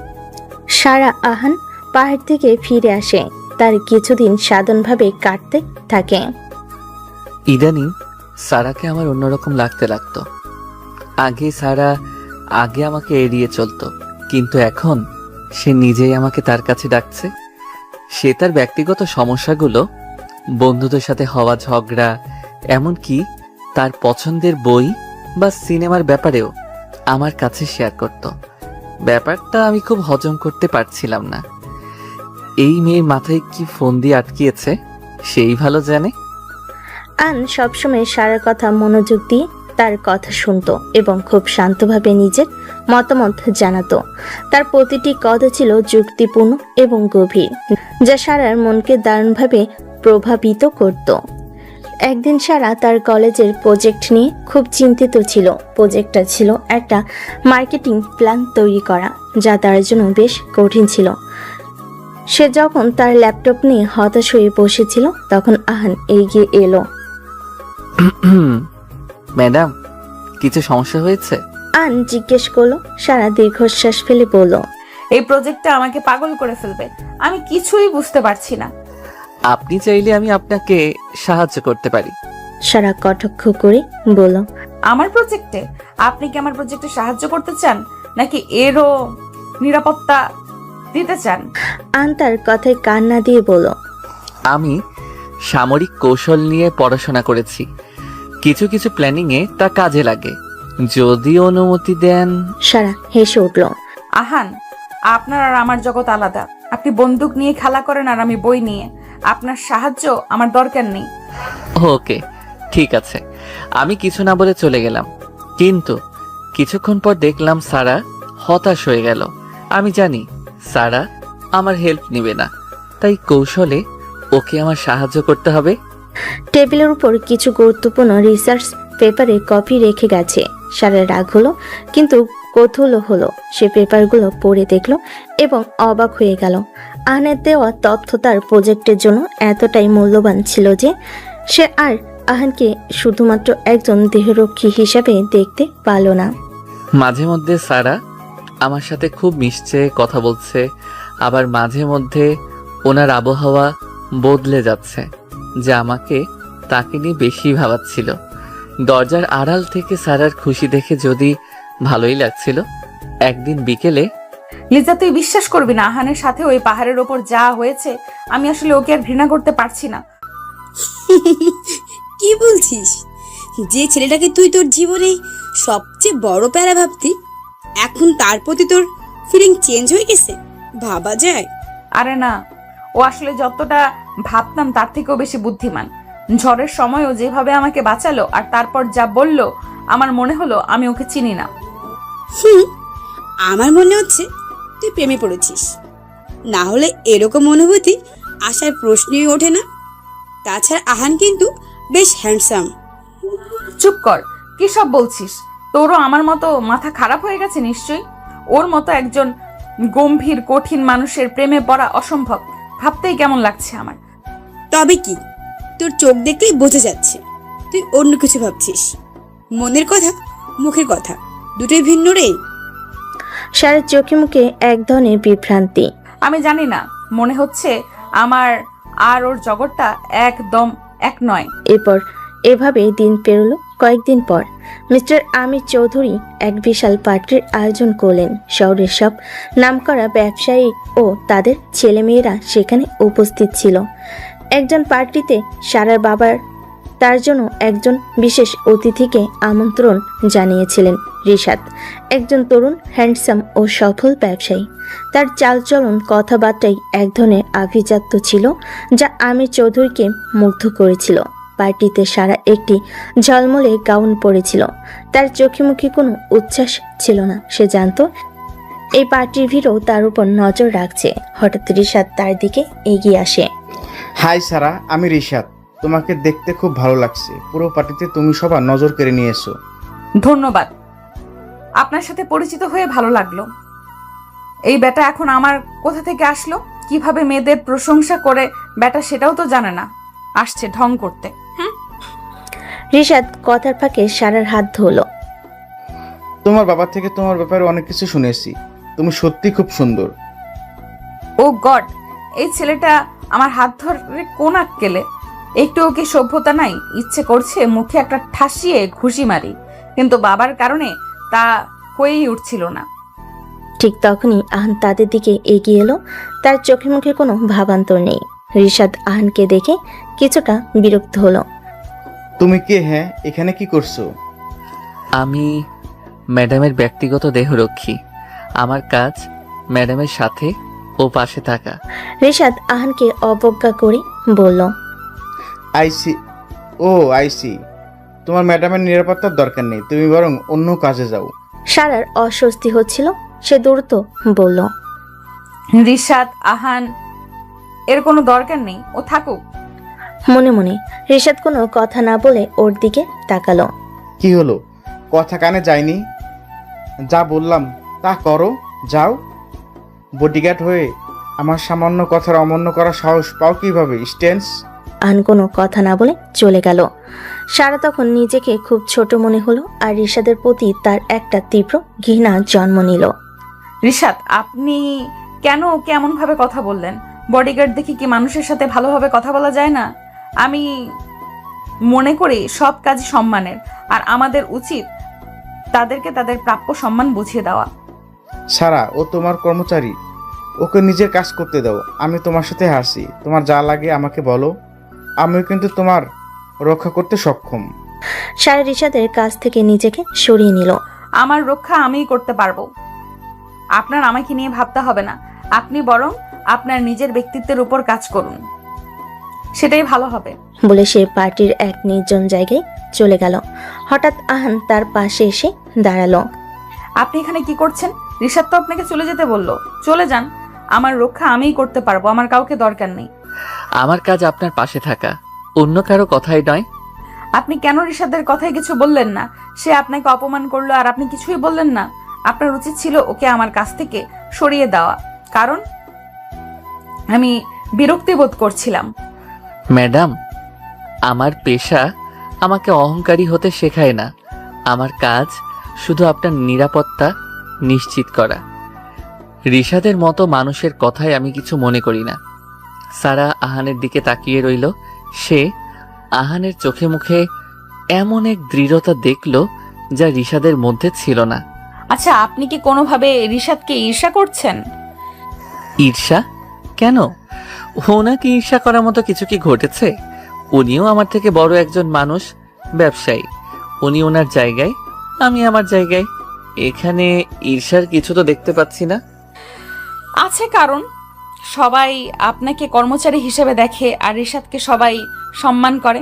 A: সারা আহান পাহাড় থেকে ফিরে আসে, তার কিছুদিন সাধারণভাবে কাটতে থাকে।
C: ইদানিং সারাকে আমার অন্যরকম লাগতে লাগতো। আগে আমাকে এড়িয়ে চলতো, কিন্তু এখন সে নিজেই আমাকে তার কাছে ডাকছে। সে তার ব্যক্তিগত সমস্যাগুলো, বন্ধুদের সাথে হওয়া ঝগড়া, এমনকি তার পছন্দের বই বা সিনেমার ব্যাপারেও আমার কাছে শেয়ার করত। ব্যাপারটা আমি খুব হজম করতে পারছিলাম না। এই মেয়ের মাথায় কি ফোন দিয়ে আটকিয়েছে সেই ভালো জানে।
A: আহান সবসময় সারার কথা মনোযোগ দিয়ে তার কথা শুনতো এবং খুব শান্তভাবে নিজের মতামত জানাতো। তার প্রতিটি কথা ছিল যুক্তিপূর্ণ এবং গভীর, যা সারার মনকে দারুণভাবে প্রভাবিত করত। একদিন সারা তার কলেজের প্রজেক্ট নিয়ে খুব চিন্তিত ছিল। প্রজেক্টটা ছিল একটা মার্কেটিং প্ল্যান তৈরি করা, যা তার জন্য বেশ কঠিন ছিল। সে যখন তার ল্যাপটপ নিয়ে হতাশ হয়ে বসেছিল, তখন আহান এগিয়ে এলো।
C: ম্যাডাম, কিছু সমস্যা হয়েছে?
A: আহান জিজ্ঞেস করলো। সারা দীর্ঘশ্বাস ফেলে বলল,
D: এই প্রজেক্টটা আমাকে পাগল করে ফেলবে। আমি কিছুই বুঝতে পারছি না।
C: আপনি চাইলে আমি আপনাকে সাহায্য করতে পারি।
A: সারা কটাক্ষ করে বলল,
D: আমার প্রজেক্টে? আপনি কি আমার প্রজেক্টে সাহায্য করতে চান, নাকি এরও নিরাপত্তা দিতে চান?
A: আহান তার কথায় কান না দিয়ে বলল,
C: আমি সামরিক কৌশল নিয়ে পড়াশোনা করেছি। কিছু কিছু প্ল্যানিংয়ে তা কাজে লাগে, যদি অনুমতি দেন।
A: সারা হেসে উঠল।
D: আহান, আপনার আর আমার জগৎ আলাদা। আপনি বন্দুক নিয়ে খেলা করেন আর আমি বই নিয়ে। আপনার সাহায্য আমার দরকার নেই।
C: ওকে, ঠিক আছে। আমি কিছু না বলে চলে গেলাম, কিন্তু কিছুক্ষণ পর দেখলাম সারা হতাশ হয়ে গেল। আমি জানি সারা আমার হেল্প নেবে না, তাই কৌশলে ওকে আমার সাহায্য করতে হবে।
A: টেবিলের উপর কিছু গুরুত্বপূর্ণ রিসার্চ পেপারে কপি রেখে গেছে। সারা রাগ হলো, কিন্তু কৌতূহল হলো। সে পেপারগুলো পড়ে দেখলো এবং অবাক হয়ে গেল। আহানের দেওয়া তথ্য তার প্রজেক্টের জন্য এতটাই মূল্যবান ছিল যে সে আর আহানকে শুধুমাত্র একজন দেহরক্ষী হিসাবে দেখতে পারল না।
C: মাঝে মধ্যে সারা আমার সাথে খুব মিশছে, কথা বলছে, আবার মাঝে মধ্যে ওনার আবহাওয়া বদলে যাচ্ছে, যে আমাকে তাকে নিয়ে বেশি ভাবাচ্ছিল। দরজার আড়াল থেকে সারার খুশি দেখে যদি ভালোই লাগছিল, একদিন বিকেলে
D: লিজা, তুই বিশ্বাস করবি না, আহানের সাথে ওই পাহাড়ের ওপর যা হয়েছে, আমি আসলে ওকে আর ঘৃণা করতে পারছি না।
B: কি বলছিস? যে ছেলেটাকে তুই তোর জীবনে সবচেয়ে বড় প্যারা ভাবতি, এখন তার প্রতি তোর ফিলিং চেঞ্জ হয়ে গেছে? ভাবা যায়?
D: আরে না, ও আসলে যতটা ভাবতাম তার থেকেও বেশি বুদ্ধিমান। ঝড়ের সময়ও যেভাবে আমাকে বাঁচালো আর তারপর যা বলল, আমার মনে হলো আমি ওকে চিনি না।
B: আমার মনে হচ্ছে তুই প্রেমে পড়েছিস, না হলে এরকম অনুভূতি আসার প্রশ্নই ওঠে না। তাছাড়া আহান কিন্তু বেশ হ্যান্ডসাম।
D: চুপ কর, কি সব বলছিস? তোরও আমার মতো মাথা খারাপ হয়ে গেছে নিশ্চয়ই। ওর মতো একজন গম্ভীর কঠিন মানুষের প্রেমে পড়া অসম্ভব, ভাবতেই কেমন লাগছে আমার।
B: তবে কি, তোর চোখ দেখলেই বোঝা যাচ্ছে তুই অন্য কিছু ভাবছিস। মনের কথা মুখের কথা দুটোই ভিন্ন রে।
A: সারার চোখে মুখে এক ধরনের বিভ্রান্তি।
D: আমি জানি না, মনে হচ্ছে আমার আর ওর জগৎটা একদম এক নয়।
A: এরপর এভাবে দিন পেরোলো। কয়েকদিন পর মিস্টার আমির চৌধুরী এক বিশাল পার্টির আয়োজন করলেন। শহরের সব নামকরা ব্যবসায়ী ও তাদের ছেলেমেয়েরা সেখানে উপস্থিত ছিল। একজন পার্টিতে সারার বাবার তার জন্য একজন বিশেষ অতিথিকে আমন্ত্রণ জানিয়েছিলেন। রিশাদ একজন তরুণ, হ্যান্ডসাম ও সফল ব্যবসায়ী। তার চালচলন, কথাবার্তাই এক ধরনের আভিজাত্য ছিল যা আমির চৌধুরীকে মুগ্ধ করেছিল। পার্টিতে সারা একটি ঝলমলে গাউন পরেছিল। তার চোখে মুখে কোনো উচ্ছ্বাস ছিল না। সে জানত এই পার্টির ভিড়ও তার উপর নজর রাখছে। হঠাৎ রিশাদ তার দিকে এগিয়ে আসে।
E: হাই সারা, আমি রিশাদ। তোমাকে দেখতে খুব ভালো লাগছে। পুরো পার্টিতে তুমি সবার নজর কেড়ে নিয়েছো।
D: ধন্যবাদ, আপনার সাথে পরিচিত হয়ে ভালো লাগলো। এই বেটা এখন আমার কোথা থেকে আসলো, কিভাবে মেয়েদের প্রশংসা করে বেটা সেটাও তো জানে না, আসছে ঢং করতে।
A: রিশাদ কথার ফাঁকে সারার হাত ধরল।
E: তোমার বাবা থেকে তোমার ব্যাপারে অনেক কিছু শুনেছি। তুমি সত্যি খুব সুন্দর।
D: ও গড, এই ছেলেটা আমার হাত ধরে কোন আক্কেলে! একটু ওকে সভ্যতা নাই, ইচ্ছে করছে মুখে একটা ঠাসিয়ে ঘুষি মারি, কিন্তু বাবার কারণে তা হয়েই উঠছিল না।
A: ঠিক তখনই আহান তাদের দিকে এগিয়ে এলো। তার চোখে মুখে কোনো ভাবান্তর নেই। রিশাদ আহানকে দেখে কিছুটা বিরক্ত হলো।
E: তুমি কে? হ্যাঁ, এখানে কি করছো?
C: আমি ম্যাডামের ব্যক্তিগত দেহরক্ষী। আমার কাজ ম্যাডামের সাথে ও পাশে থাকা।
A: রিশাদ আহানকে অবজ্ঞা করে বলল,
E: আইসি। ও আইসি, তোমার ম্যাডামের নিরাপত্তার দরকার নেই, তুমি বরং অন্য কাজে যাও।
A: সারার অস্বস্তি হচ্ছিল। সে দ্রুত বলল,
D: রিশাদ, আহান এর কোনো দরকার নেই, ও থাকুক।
A: মনে মনে রিশাদ কোনো কথা না বলে ওর দিকে তাকালো।
E: কি হলো? কথা কানে যায়নি? যা বললাম তা করো, যাও। বডিগার্ড হয়ে আমার সামান্য কথার অমান্য করার সাহস পাও কিভাবে, স্টেন্স?
A: আহান কোনো কথা না বলে চলে গেল। সারা তখন নিজেকে খুব ছোট মনে হলো, আর রিশাদের প্রতি তার একটা তীব্র ঘৃণা জন্ম নিল।
D: রিশাদ, আপনি কেন কেমন ভাবে কথা বললেন? বডিগার্ড দেখি কি মানুষের সাথে ভালোভাবে কথা বলা যায় না? আমি মনে করি সব কাজ সম্মানের, আর আমাদের উচিত তাদেরকে তাদের প্রাপ্য সম্মান বুঝিয়ে দেওয়া।
E: সারা, ও তোমার কর্মচারী, ওকে নিজের কাজ করতে দাও। আমি তোমার সাথে হাসি, তোমার যা লাগে আমাকে বলো, আমিও কিন্তু তোমার রক্ষা করতে সক্ষম।
A: সারা রিশাদের কাছ থেকে নিজেকে সরিয়ে নিল।
D: আমার রক্ষা আমিই করতে পারবো, আপনার আমাকে নিয়ে ভাবতে হবে না। আপনি বরং আপনার নিজের ব্যক্তিত্বের উপর কাজ করুন, সেটাই ভালো হবে।
A: বলে সে পার্টির এক নির্জন জায়গায় চলে গেল। হঠাৎ আহান তার পাশে এসে দাঁড়ালো।
D: আপনি এখানে কি করছেন? রিশাদ তো আপনাকে চলে যেতে বললো, চলে যান। আমার রক্ষা আমিই করতে পারবো, আমার কাউকে দরকার নেই।
C: আমার কাজ আপনার পাশে থাকা, অন্য কারো কথাই নয়।
D: আপনি কেন রিশাদের কথায় কিছু বললেন না? সে আপনাকে অপমান করলো আর আপনি কিছুই বললেন না। আপনার উচিত ছিল ওকে আমার কাছ থেকে সরিয়ে দেওয়া, কারণ আমি বিরক্তি বোধ করছিলাম।
C: ম্যাডাম, আমার পেশা আমাকে অহংকারী হতে শেখায় না। আমার কাজ শুধু আপনার নিরাপত্তা নিশ্চিত করা। রিশাদের মতো মানুষের কথায় আমি কিছু মনে করি না। সারা আহানের দিকে তাকিয়ে রইল। সে আহানের চোখে মুখে এমন এক দৃঢ়তা দেখল যা রিশাদের মধ্যে ছিল না।
D: আচ্ছা, আপনি কি কোনোভাবে রিশাদকে ঈর্ষা করছেন?
C: ঈর্ষা? কেন? ওনাকে ঈর্ষা করার মতো কিছু কি ঘটেছে? উনিও আমার থেকে বড় একজন মানুষ, ব্যবসায়ী। উনি ওনার জায়গায়, আমি আমার জায়গায়। এখানে ঈর্ষার কিছু তো দেখতে পাচ্ছি না।
D: আছে কারণ। সবাই আপনাকে কর্মচারী হিসেবে দেখে আর রিশাদকে সবাই সম্মান করে।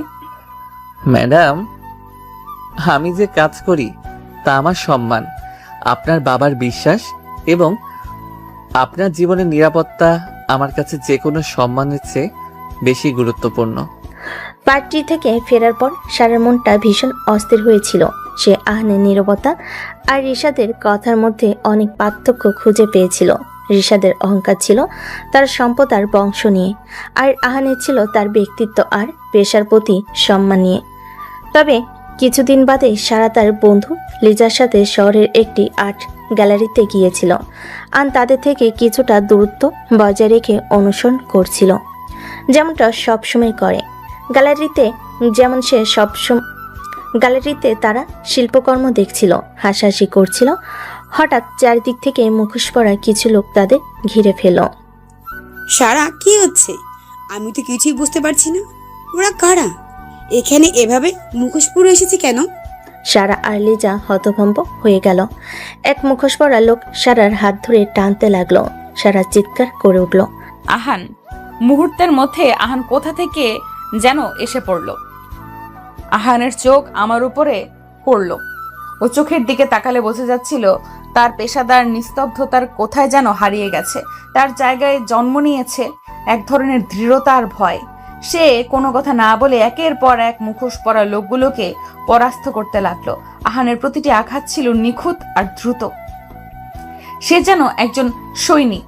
C: ম্যাডাম, আমি যে কাজ করি তা আমার সম্মান, আপনার বাবার বিশ্বাস এবং আপনার জীবনের নিরাপত্তা আমার কাছে যে কোনো সম্মানের চেয়ে বেশি গুরুত্বপূর্ণ।
A: পার্টি থেকে ফেরার পর সারার মনটা ভীষণ অস্থির হয়েছিল। সে আহানের নীরবতা আর রিশাদের কথার মধ্যে অনেক পার্থক্য খুঁজে পেয়েছিল। রিশাদের অহংকার ছিল তার সম্পদ আর বংশ নিয়ে, আর আহানের ছিল তার ব্যক্তিত্ব আর পেশার প্রতি সম্মান নিয়ে। তবে কিছুদিন বাদে সারা তার বন্ধু লিজার সাথে শহরের একটি আর্ট গ্যালারিতে গিয়েছিল। আর তাদের থেকে কিছুটা দূরত্ব বজায় রেখে অনুসরণ করছিল, যেমনটা সবসময় করে। গ্যালারিতে তারা শিল্পকর্ম দেখছিল, হাসাহাসি করছিল। হঠাৎ চারিদিক থেকে মুখোশ পরা কিছু লোক তাদের ঘিরে ফেল।
B: সারা, কি হচ্ছে? আমি তো কিছুই বুঝতে পারছি না। ওরা কারা? এখানে এভাবে মুখোশ পরে এসেছে কেন?
A: সারা আর লিজা হতভম্ব হয়ে গেল। এক মুখোশ পরা লোক সারার হাত ধরে টানতে লাগলো। সারা চিৎকার করে উঠল,
D: আহান! মুহূর্তের মধ্যে আহান কোথা থেকে যেন এসে পড়ল। আহানের চোখ আমার উপরে পড়ল। ও চোখের দিকে তাকালে বোঝা যাচ্ছিল তার পেশাদার নিস্তব্ধতার কোথায় যেন হারিয়ে গেছে। তার জায়গায় জন্ম নিয়েছে এক ধরনের দৃঢ়তা আর ভয়। সে কোনো কথা না বলে একের পর এক মুখোশ পরা লোকগুলোকে পরাস্ত করতে লাগলো। আহানের প্রতিটি আঘাত ছিল নিখুঁত আর দ্রুত। সে যেন একজন সৈনিক।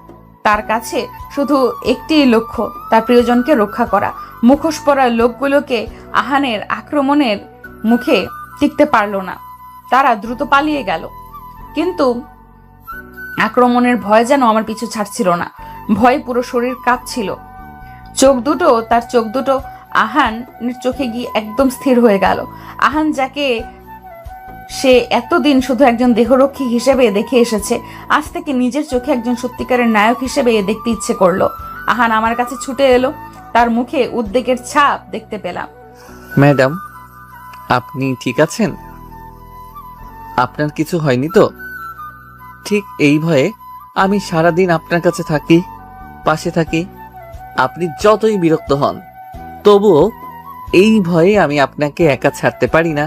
D: তার কাছে শুধু একটি লক্ষ্য, তার প্রিয়জনকে রক্ষা করা। মুখোশ পরা লোকগুলোকে আহানের আক্রমণের মুখে টিকতে পারল না। তারা দ্রুত পালিয়ে গেল, কিন্তু আক্রমণের ভয় যেন আমার পিছু ছাড়ছিল না। ভয়ে পুরো শরীর কাঁপছিল। তার চোখ দুটো আহানের চোখে গিয়ে একদম স্থির হয়ে গেল। আহান, যাকে সে এতদিন শুধু একজন দেহরক্ষী হিসেবে দেখে এসেছে, আজ থেকে নিজের চোখে একজন সত্যিকারের নায়ক হিসেবে দেখতে ইচ্ছে করলো। আহান আমার কাছে ছুটে এলো। তার মুখে উদ্বেগের ছাপ দেখতে পেলাম।
C: ম্যাডাম, আপনি ঠিক আছেন? আপনার কিছু হয়নি তো? ঠিক এই ভয়ে আমি সারাদিন আপনার কাছে থাকি, পাশে থাকি। আপনি যতই বিরক্ত হন, তবুও এই ভয়ে আমি আপনাকে একা ছাড়তে পারি না।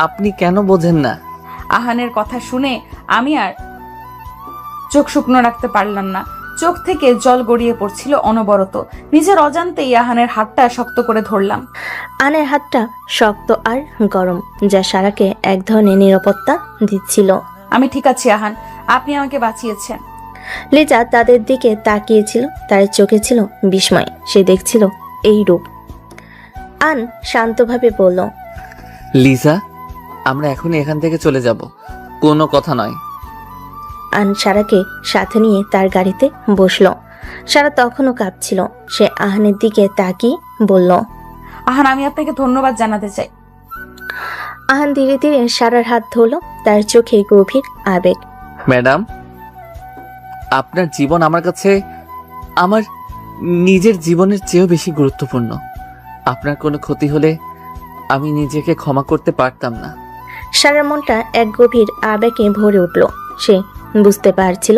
C: আপনি কেন বোঝেন না?
D: আহানের কথা শুনে আমি আর চোখ শুকনো রাখতে পারলাম না। চোখ থেকে জল গড়িয়ে পড়ছিল অনবরত। নিজের অজান্তেই আহানের হাতটা শক্ত করে ধরলাম।
A: আহানের হাতটা শক্ত আর গরম, যা সারাকে এক ধরনের নিরাপত্তা দিচ্ছিল।
D: আমি ঠিক আছি আহান, আপনি আমাকে বাঁচিয়েছেন।
A: লিজা তাদের দিকে তাকিয়েছিল। তার চোখে ছিল বিস্ময়। সে দেখছিল এই রূপ। আন শান্তভাবে বলল,
C: লিজা, আমরা এখনই এখান থেকে চলে যাব, কোনো কথা নয়।
A: আন সারাকে সাথে নিয়ে তার গাড়িতে বসলো। সারা তখনও কাঁপছিল। সে আহানের দিকে তাকিয়ে বলল,
D: আহান, আমি আপনাকে ধন্যবাদ জানাতে চাই।
A: আহান ধীরে ধীরে সারার হাত ধরল। তার চোখে গভীর আবেগ।
C: ম্যাডাম, আপনার জীবন আমার কাছে আমার নিজের জীবনের চেয়েও বেশি গুরুত্বপূর্ণ। আপনার কোনো ক্ষতি হলে আমি নিজেকে ক্ষমা করতে পারতাম না।
A: সারার মনটা এক গভীর আবেগে ভরে উঠল। সে বুঝতে পারছিল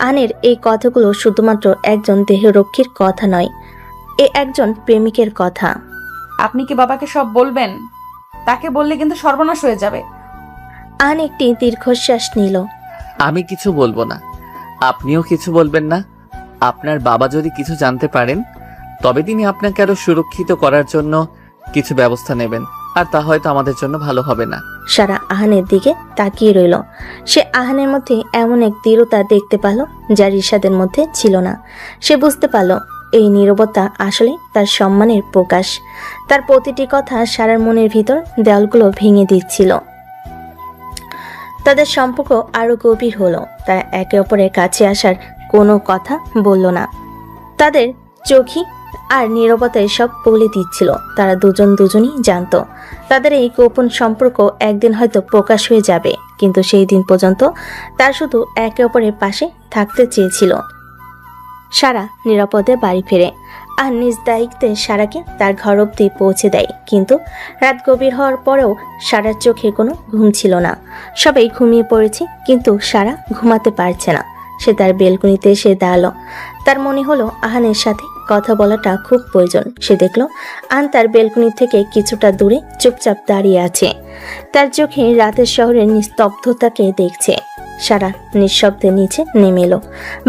A: আনের এই কথাগুলো শুধুমাত্র একজন দেহরক্ষীর কথা নয়, এ একজন প্রেমিকের কথা।
D: আপনি কি বাবাকে সব বলবেন? তাকে বললে কিন্তু সর্বনাশ হয়ে যাবে।
A: আন একটি দীর্ঘশ্বাস নিল।
C: আমি কিছু বলবো না, আপনিও কিছু বলবেন না। আপনার বাবা যদি কিছু জানতে পারেন, তবে তিনি আপনাকে আরো সুরক্ষিত করার জন্য কিছু ব্যবস্থা নেবেন, আর তা হয়তো আমাদের জন্য ভালো হবে না।
A: সারা আহানের দিকে তাকিয়ে রইল। সে আহানের মধ্যে এমন এক দৃঢ়তা দেখতে পেল যা রিশাদের মধ্যে ছিল না। সে বুঝতে পারল এই নীরবতা আসলে তার সম্মানের প্রকাশ। তার প্রতিটি কথা সারার মনের ভিতর দেয়ালগুলো ভেঙে দিচ্ছিল। তাদের সম্পর্ক আরো গভীর হলো। তারা একে অপরের কাছে আসার কোনো কথা বলল না। তাদের চোখই আর নীরবতায় সব বলে দিচ্ছিল। তারা দুজনই জানতো তাদের এই গোপন সম্পর্ক একদিন হয়তো প্রকাশ হয়ে যাবে, কিন্তু সেই দিন পর্যন্ত তারা শুধু একে অপরের পাশে থাকতে চেয়েছিল। সারা নিরাপদে বাড়ি ফেরে আর নিজ দায়িত্বে সারাকে তার ঘর অবধি পৌঁছে দেয়। কিন্তু রাত গভীর হওয়ার পরেও সারার চোখে কোনো ঘুম ছিল না। সবাই ঘুমিয়ে পড়েছে, কিন্তু সারা ঘুমাতে পারছে না। সে তার বেলকনিতে এসে দাঁড়ালো। তার মনে হলো আহানের সাথে কথা বলাটা খুব প্রয়োজন। সে দেখলো আহান তার বেলকনি থেকে কিছুটা দূরে চুপচাপ দাঁড়িয়ে আছে। তার চোখে রাতের শহরের নিস্তব্ধতাকে দেখছে। সারা নিঃশব্দে নিচে নেমে এলো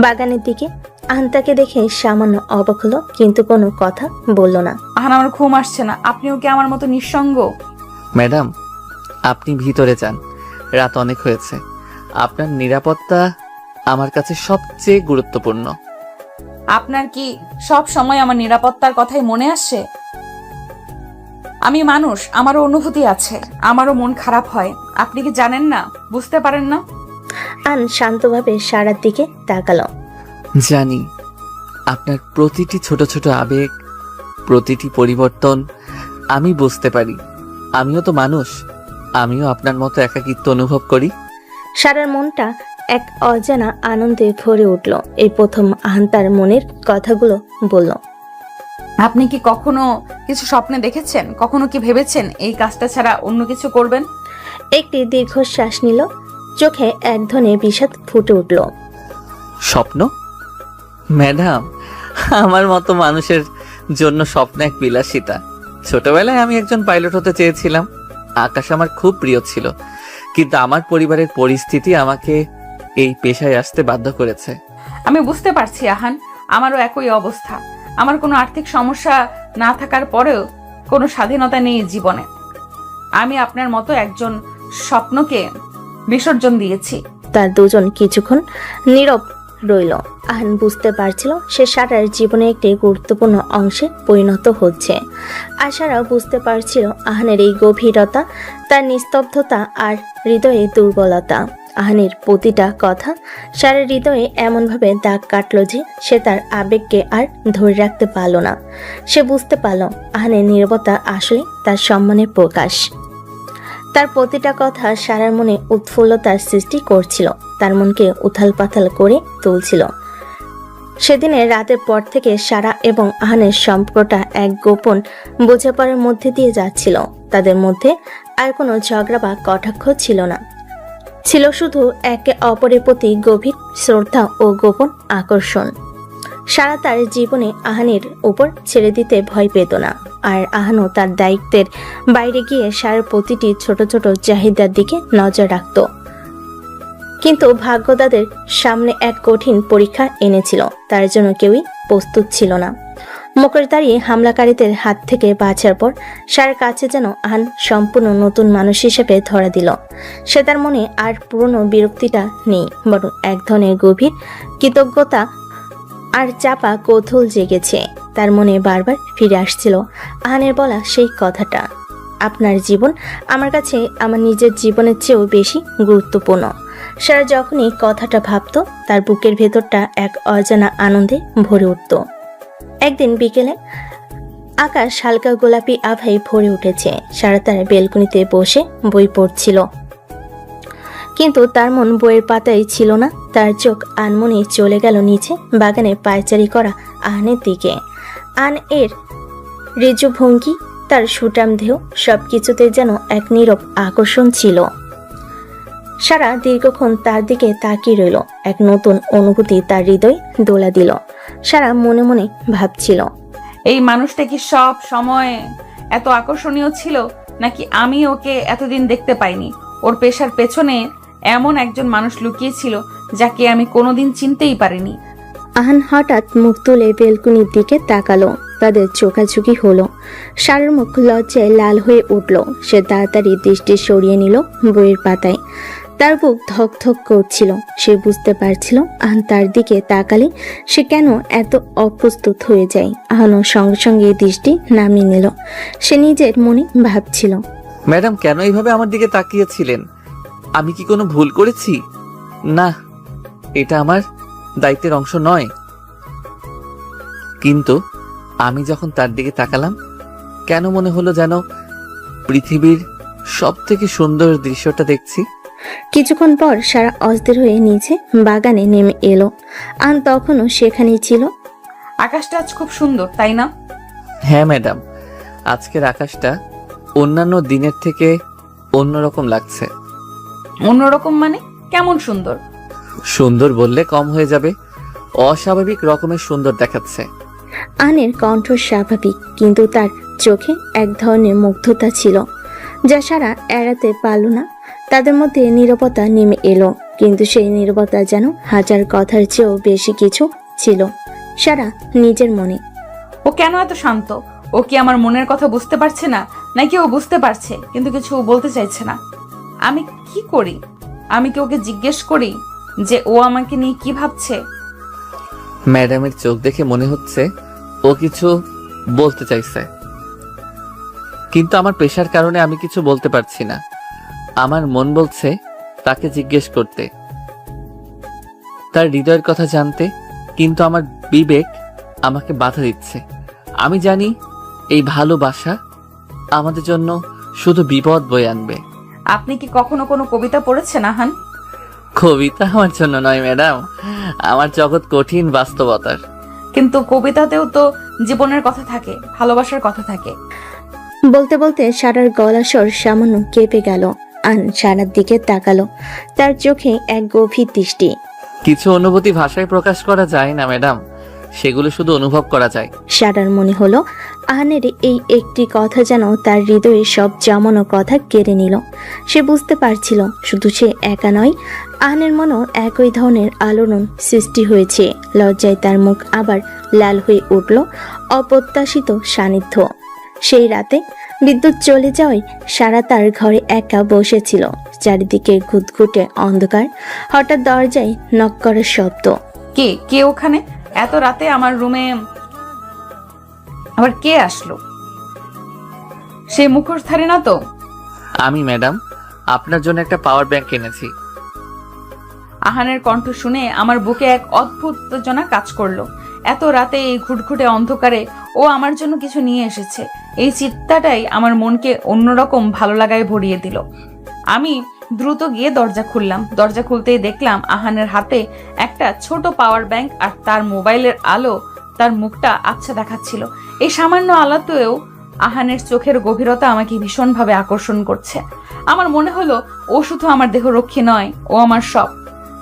A: বাগানের দিকে। আহান তাকে দেখে সামান্য অবাক হলো, কিন্তু কোনো কথা বলল না।
D: আহান, আমার ঘুম আসছে না। আপনিও কি আমার মতো নিঃসঙ্গ?
C: ম্যাডাম, আপনি ভিতরে যান, রাত অনেক হয়েছে। আপনার নিরাপত্তা আমার কাছে সবচেয়ে গুরুত্বপূর্ণ।
D: আপনার কি সব সময় আমার নিরাপত্তার কথাই মনে আসে? আমি মানুষ, আমারও অনুভূতি আছে, আমারও মন খারাপ হয়। আপনি কি জানেন না, বুঝতে পারেন না?
A: আহান শান্তভাবে সারার দিকে তাকালো।
C: জানি, আপনার প্রতিটি ছোট ছোট আবেগ, প্রতিটি পরিবর্তন আমি বুঝতে পারি। আমিও তো মানুষ, আমিও আপনার মতো একাকিত্ব অনুভব করি।
A: সারার মনটা এক অজানা আনন্দে ভরে উঠল। এই প্রথম আহান তার মনের কথাগুলো বলল।
D: আপনি কি কখনো কিছু স্বপ্নে দেখেছেন? কখনো কি ভেবেছেন এই কাজটা ছাড়া অন্য কিছু করবেন?
A: একটি দীর্ঘশ্বাস নিল, চোখে এক ধরনের বিষাদ ফুটে উঠল।
C: স্বপ্ন? ম্যাডাম, আমার মতো মানুষের জন্য স্বপ্ন এক বিলাসিতা। ছোটবেলায় আমি একজন পাইলট হতে চেয়েছিলাম। আকাশ আমার খুব প্রিয় ছিল, কিন্তু আমার পরিবারের পরিস্থিতি আমাকে এই পেশায় আসতে বাধ্য করেছে।
D: আমি বুঝতে পারছি আহান, আমারও একই অবস্থা। আমার কোনো আর্থিক সমস্যা না থাকার পরেও কোনো স্বাধীনতা নেই জীবনে। আমি আপনার মতো একজন স্বপ্নকে বিসর্জন দিয়েছি।
A: তার দুজন কিছুক্ষণ নীরব রইল। আহান বুঝতে পারছিল সে সারার জীবনে একটি গুরুত্বপূর্ণ অংশে পরিণত হচ্ছে। আর সারাও বুঝতে পারছিল আহানের এই গভীরতা, তার নিস্তব্ধতা আর হৃদয়ে দুর্বলতা। আহানের প্রতিটা কথা সারার হৃদয়ে এমনভাবে দাগ কাটল যে সে তার আবেগকে আর ধরে রাখতে পারল না। সে বুঝতে পারল আহানের নীরবতা আসলে তার সম্মানের প্রকাশ। তার প্রতিটা কথা সারার মনে উৎফুল্লতার সৃষ্টি করছিল, তার মনকে উথাল পাথাল করে তুলছিল। সেদিনের রাতের পর থেকে সারা এবং আহানের সম্পর্কটা এক গোপন বোঝাপড়ার মধ্যে দিয়ে যাচ্ছিল। তাদের মধ্যে আর কোনো ঝগড়া বা কটাক্ষ ছিল না, ছিল শুধু একে অপরের প্রতি গভীর শ্রদ্ধা ও গোপন আকর্ষণ। সারা তার জীবনে আহানের উপর ছেড়ে দিতে ভয় পেত না, আর আহানও তার দায়িত্বের বাইরে গিয়ে সারার প্রতিটি ছোট ছোট চাহিদার দিকে নজর রাখত। কিন্তু ভাগ্য তাদের সামনে এক কঠিন পরীক্ষা এনেছিল। তার জন্য কেউই প্রস্তুত ছিল না। মুখোশধারী হামলাকারীদের হাত থেকে বাঁচার পর সারার কাছে যেন আহান সম্পূর্ণ নতুন মানুষ হিসেবে ধরা দিল। সে তার মনে আর পুরনো বিরক্তিটা নেই, বরং এক ধরনের গভীর কৃতজ্ঞতা আর চাপা কৌতূহল জেগেছে। তার মনে বারবার ফিরে আসছিল আহানের বলা সেই কথাটা, আপনার জীবন আমার কাছে আমার নিজের জীবনের চেয়েও বেশি গুরুত্বপূর্ণ। সারা যখনই কথাটা ভাবত, তার বুকের ভেতরটা এক অজানা আনন্দে ভরে উঠত। একদিন বিকেলে আকাশ হালকা গোলাপি আভায় ভরে উঠেছে। সারা তার বেলকনিতে বসে বই পড়ছিল, কিন্তু তার মন বইয়ের পাতায় ছিল না। তার চোখ আনমনে চলে গেল নিচে বাগানে পায়চারি করা আহানের দিকে। আন এর ঋজু ভঙ্গি, তার সুটাম দেহ, সবকিছুতে যেন এক নীরব আকর্ষণ ছিল। সারা দীর্ঘক্ষণ তার দিকে তাকিয়ে রইল। এক নতুন অনুভূতি তার হৃদয় দোলা দিল। সারা মনে মনে ভাবছিল,
D: এই মানুষটা কি সব সময় এত আকর্ষণীয় ছিল, নাকি আমি ওকে এতদিন দেখতে পাইনি? ওর পেশার পেছনে এমন একজন মানুষ লুকিয়ে ছিল যাকে আমি কোনোদিন চিনতেই পারিনি।
A: আহান হঠাৎ মুখ তুলে বেলকুনির দিকে তাকালো। তাদের চোখাচোখি হলো। সারার মুখ লজ্জায় লাল হয়ে উঠল। সে তাড়াতাড়ি দৃষ্টি সরিয়ে নিল বইয়ের পাতায়। তার বুক ধক ধক করছিল। সে বুঝতে পারছিল আহান তার দিকে তাকালে সে কেন এত অপ্রস্তুত হয়ে যায়। আহানও সঙ্গে সঙ্গে দৃষ্টি নামিয়ে নিল। সে নিজের মনে ভাবছিল,
C: ম্যাডাম কেন এইভাবে আমার দিকে তাকিয়েছিলেন? আমি কি কোনো ভুল করেছি? না, এটা আমার দায়িত্বের অংশ নয়। কিন্তু আমি যখন তার দিকে তাকালাম, কেন মনে হলো যেন পৃথিবীর সব থেকে সুন্দর দৃশ্যটা দেখছি।
A: কিছুক্ষণ পর সারা অস্থির হয়ে নিচে বাগানে নেমে এলো। আন তখনও সেখানেই ছিল।
D: আকাশটা আজ খুব সুন্দর, তাই না?
C: হ্যাঁ ম্যাডাম, আজকের আকাশটা অন্যান্য দিনের থেকে অন্যরকম লাগছে।
D: অন্যরকম মানে কেমন সুন্দর?
C: সুন্দর বললে কম হয়ে যাবে, অস্বাভাবিক রকমের সুন্দর দেখাচ্ছে।
A: আনের কণ্ঠ স্বাভাবিক, কিন্তু তার চোখে এক ধরনের মুগ্ধতা ছিল যা সারা এড়াতে পারল না। তাদের মধ্যে নীরবতা নেমে এলো, কিন্তু সেই নীরবতা যেন হাজার কথার চেয়েও বেশি কিছু ছিল সারা নিজের মনে।
D: ও কেন এত শান্ত? ও কি আমার মনের কথা বুঝতে পারছে না, নাকি ও বুঝতে পারছে কিন্তু কিছু বলতে চাইছে না? আমি কি করি? আমি কি ওকে জিজ্ঞেস করি যে ও আমাকে নিয়ে কি ভাবছে?
C: ম্যাডামের চোখ দেখে মনে হচ্ছে ও কিছু বলতে চাইছে, কিন্তু আমার পেশার কারণে আমি কিছু বলতে পারছি না। আমার মন বলছে তাকে জিজ্ঞেস করতে, তার হৃদয়ের কথা জানতে, কিন্তু আমার বিবেক আমাকে বাধা দিচ্ছে। আমি জানি এই ভালোবাসা আমাদের জন্য শুধু বিপদ বয়ে আনবে।
D: আপনি কি কখনো কোনো কবিতা পড়েছেন আহান?
C: কবিতা আমার জন্য নয় ম্যাডাম, আমার জগৎ কঠিন বাস্তবতার।
D: কিন্তু কবিতাতেও তো জীবনের কথা থাকে, ভালোবাসার কথা থাকে।
A: বলতে বলতে সারার গলা স্বর সামান্য কেঁপে গেল। আন সারার দিকে তাকালো, তার চোখে এক গভীর দৃষ্টি।
C: কিছু অনুভূতি ভাষায় প্রকাশ করা যায় না ম্যাডাম, সেগুলো শুধু অনুভব করা যায়।
A: সারার মনে হলো আহানের এই একটি কথা যেন তার হৃদয়ে সব জমানো কথা কেড়ে নিল। সে বুঝতে পারছিল শুধু সে একা নয়, আহানের মনেও একই ধরনের আলোড়ন সৃষ্টি হয়েছে। লজ্জায় তার মুখ আবার লাল হয়ে উঠল। অপ্রত্যাশিত সান্নিধ্য। সেই রাতে বিদ্যুৎ চলে যাওয়ায় সারা তার ঘরে একা বসেছিল। চারিদিকে ঘুটঘুটে অন্ধকার। হঠাৎ দরজায় নক করার শব্দ।
D: কে কে ওখানে এত রাতে আমার রুমে? আবার কে আসলো? সে মুখোশধারী না তো?
C: আমি ম্যাডাম, আপনার জন্য একটা পাওয়ার ব্যাংক এনেছি।
D: আহানের কণ্ঠ শুনে আমার বুকে এক অদ্ভুত উত্তেজনা কাজ করলো। এত রাতে এই ঘুটঘুটে অন্ধকারে ও আমার জন্য কিছু নিয়ে এসেছে। এই চিন্তাটাই আমার মনকে অন্যরকম ভালো লাগায় ভরিয়ে দিল। আমি দ্রুত গিয়ে দরজা খুললাম। দরজা খুলতেই দেখলাম আহানের হাতে একটা ছোট পাওয়ার ব্যাংক, আর তার মোবাইলের আলো তার মুখটা আচ্ছা দেখাচ্ছিল। এই সামান্য আলোতেও আহানের চোখের গভীরতা আমাকে ভীষণভাবে আকর্ষণ করছে। আমার মনে হলো ও শুধু আমার দেহরক্ষী নয়, ও আমার সব।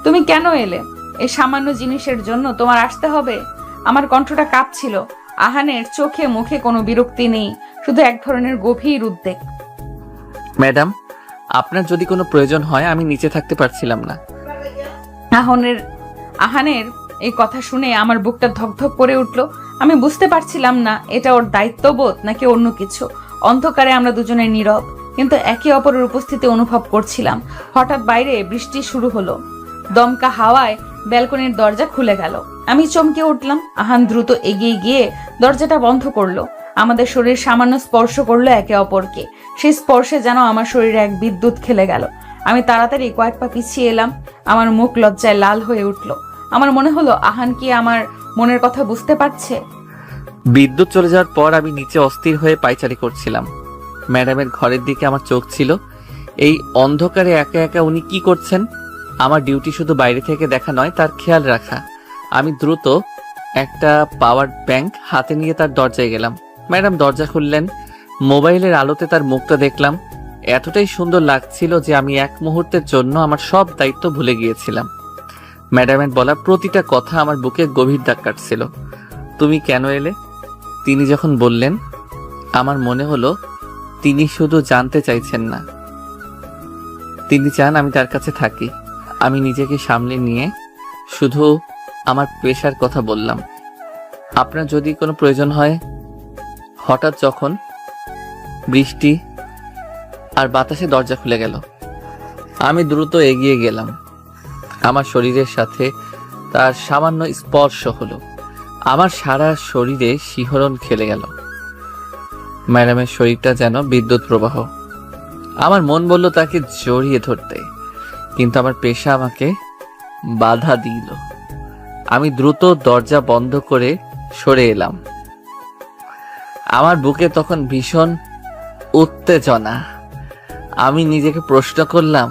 D: তুমি কেন এলে? এই সামান্য জিনিসের জন্য তোমার আসতে হবে? আমার কণ্ঠটা কাঁপছিল। আহানের চোখে মুখে কোনো বিরক্তি নেই, শুধু এক ধরনের গভীর উদ্বেগ।
C: ম্যাডাম, আপনার যদি কোনো প্রয়োজন হয়, আমি নিচে থাকতে পারছিলাম না।
D: আহানের এই কথা শুনে আমার বুকটা ধকধক করে উঠল। আমি বুঝতে পারছিলাম না এটা ওর দায়িত্ববোধ নাকি অন্য কিছু। অন্ধকারে আমরা দুজনে নীরব, কিন্তু একে অপরের উপস্থিতি অনুভব করছিলাম। হঠাৎ বাইরে বৃষ্টি শুরু হলো। দমকা হাওয়ায় ব্যালকনির দরজা খুলে গেল। আমি চমকে উঠলাম। আহান দ্রুত এগিয়ে গিয়ে দরজাটা বন্ধ করলো। আমাদের শরীর সামান্য স্পর্শ করলো একে অপরকে। সেই স্পর্শে যেন আমার শরীরে এক বিদ্যুৎ খেলে গেল। আমি তাড়াতাড়ি কয়েক পা পিছিয়ে এলাম। আমার মুখ লজ্জায় লাল হয়ে উঠল। আমার মনে হলো আহান কি আমার মনের কথা বুঝতে পারছে।
C: বিদ্যুৎ চলে যাওয়ার পর আমি নিচে অস্থির হয়ে পায়চারি করছিলাম। ম্যাডামের ঘরের দিকে আমার চোখ ছিল। এই অন্ধকারে একা একা উনি কি করছেন? আমার ডিউটি শুধু বাইরে থেকে দেখা নয়, তার খেয়াল রাখা। আমি দ্রুত একটা পাওয়ার ব্যাংক হাতে নিয়ে তার দরজায় গেলাম। ম্যাডাম দরজা খুললেন। মোবাইলের আলোতে তার মুখটা দেখলাম। এতটাই সুন্দর লাগছিল যে আমি এক মুহূর্তের জন্য আমার সব দায়িত্ব ভুলে গিয়েছিলাম। ম্যাডামের বলা প্রতিটা কথা আমার বুকে গভীর দাগ কাটছিল। তুমি কেন এলে? তিনি যখন বললেন, আমার মনে হলো তিনি শুধু জানতে চাইছেন না, তিনি চান আমি তার কাছে থাকি। আমি নিজেকে সামলে নিয়ে শুধু আমার পেশার কথা বললাম, আপনার যদি কোনো প্রয়োজন হয়। হঠাৎ যখন বৃষ্টি আর বাতাসে দরজা খুলে গেল, আমি দ্রুত এগিয়ে গেলাম। আমার শরীরের সাথে তার সামান্য স্পর্শ হলো। আমার সারা শরীরে শিহরণ খেলে গেল। ম্যাডামের শরীরটা যেন বিদ্যুৎ প্রবাহ। আমার মন বলল তাকে জড়িয়ে ধরতে, কিন্তু আমার পেশা আমাকে বাধা দিল। আমি দ্রুত দরজা বন্ধ করে সরে এলাম। আমার বুকে তখন ভীষণ উত্তেজনা। আমি নিজেকে প্রশ্ন করলাম,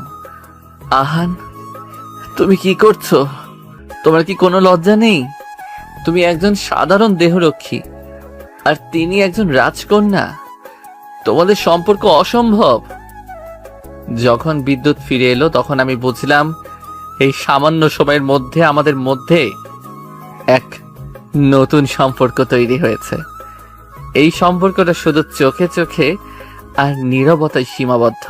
C: আহান, তুমি কি করছো? তোমার কি কোনো লজ্জা নেই? তুমি একজন সাধারণ দেহরক্ষী, আর তিনি একজন রাজকন্যা। তোমাদের সম্পর্ক অসম্ভব। যখন বিদ্যুৎ ফিরে এলো তখন আমি বুঝলাম এই সামান্য সময়ের মধ্যে আমাদের মধ্যে এক নতুন সম্পর্ক তৈরি হয়েছে। এই সম্পর্কটা শুধু চোখে চোখে আর নীরবতায় সীমাবদ্ধ।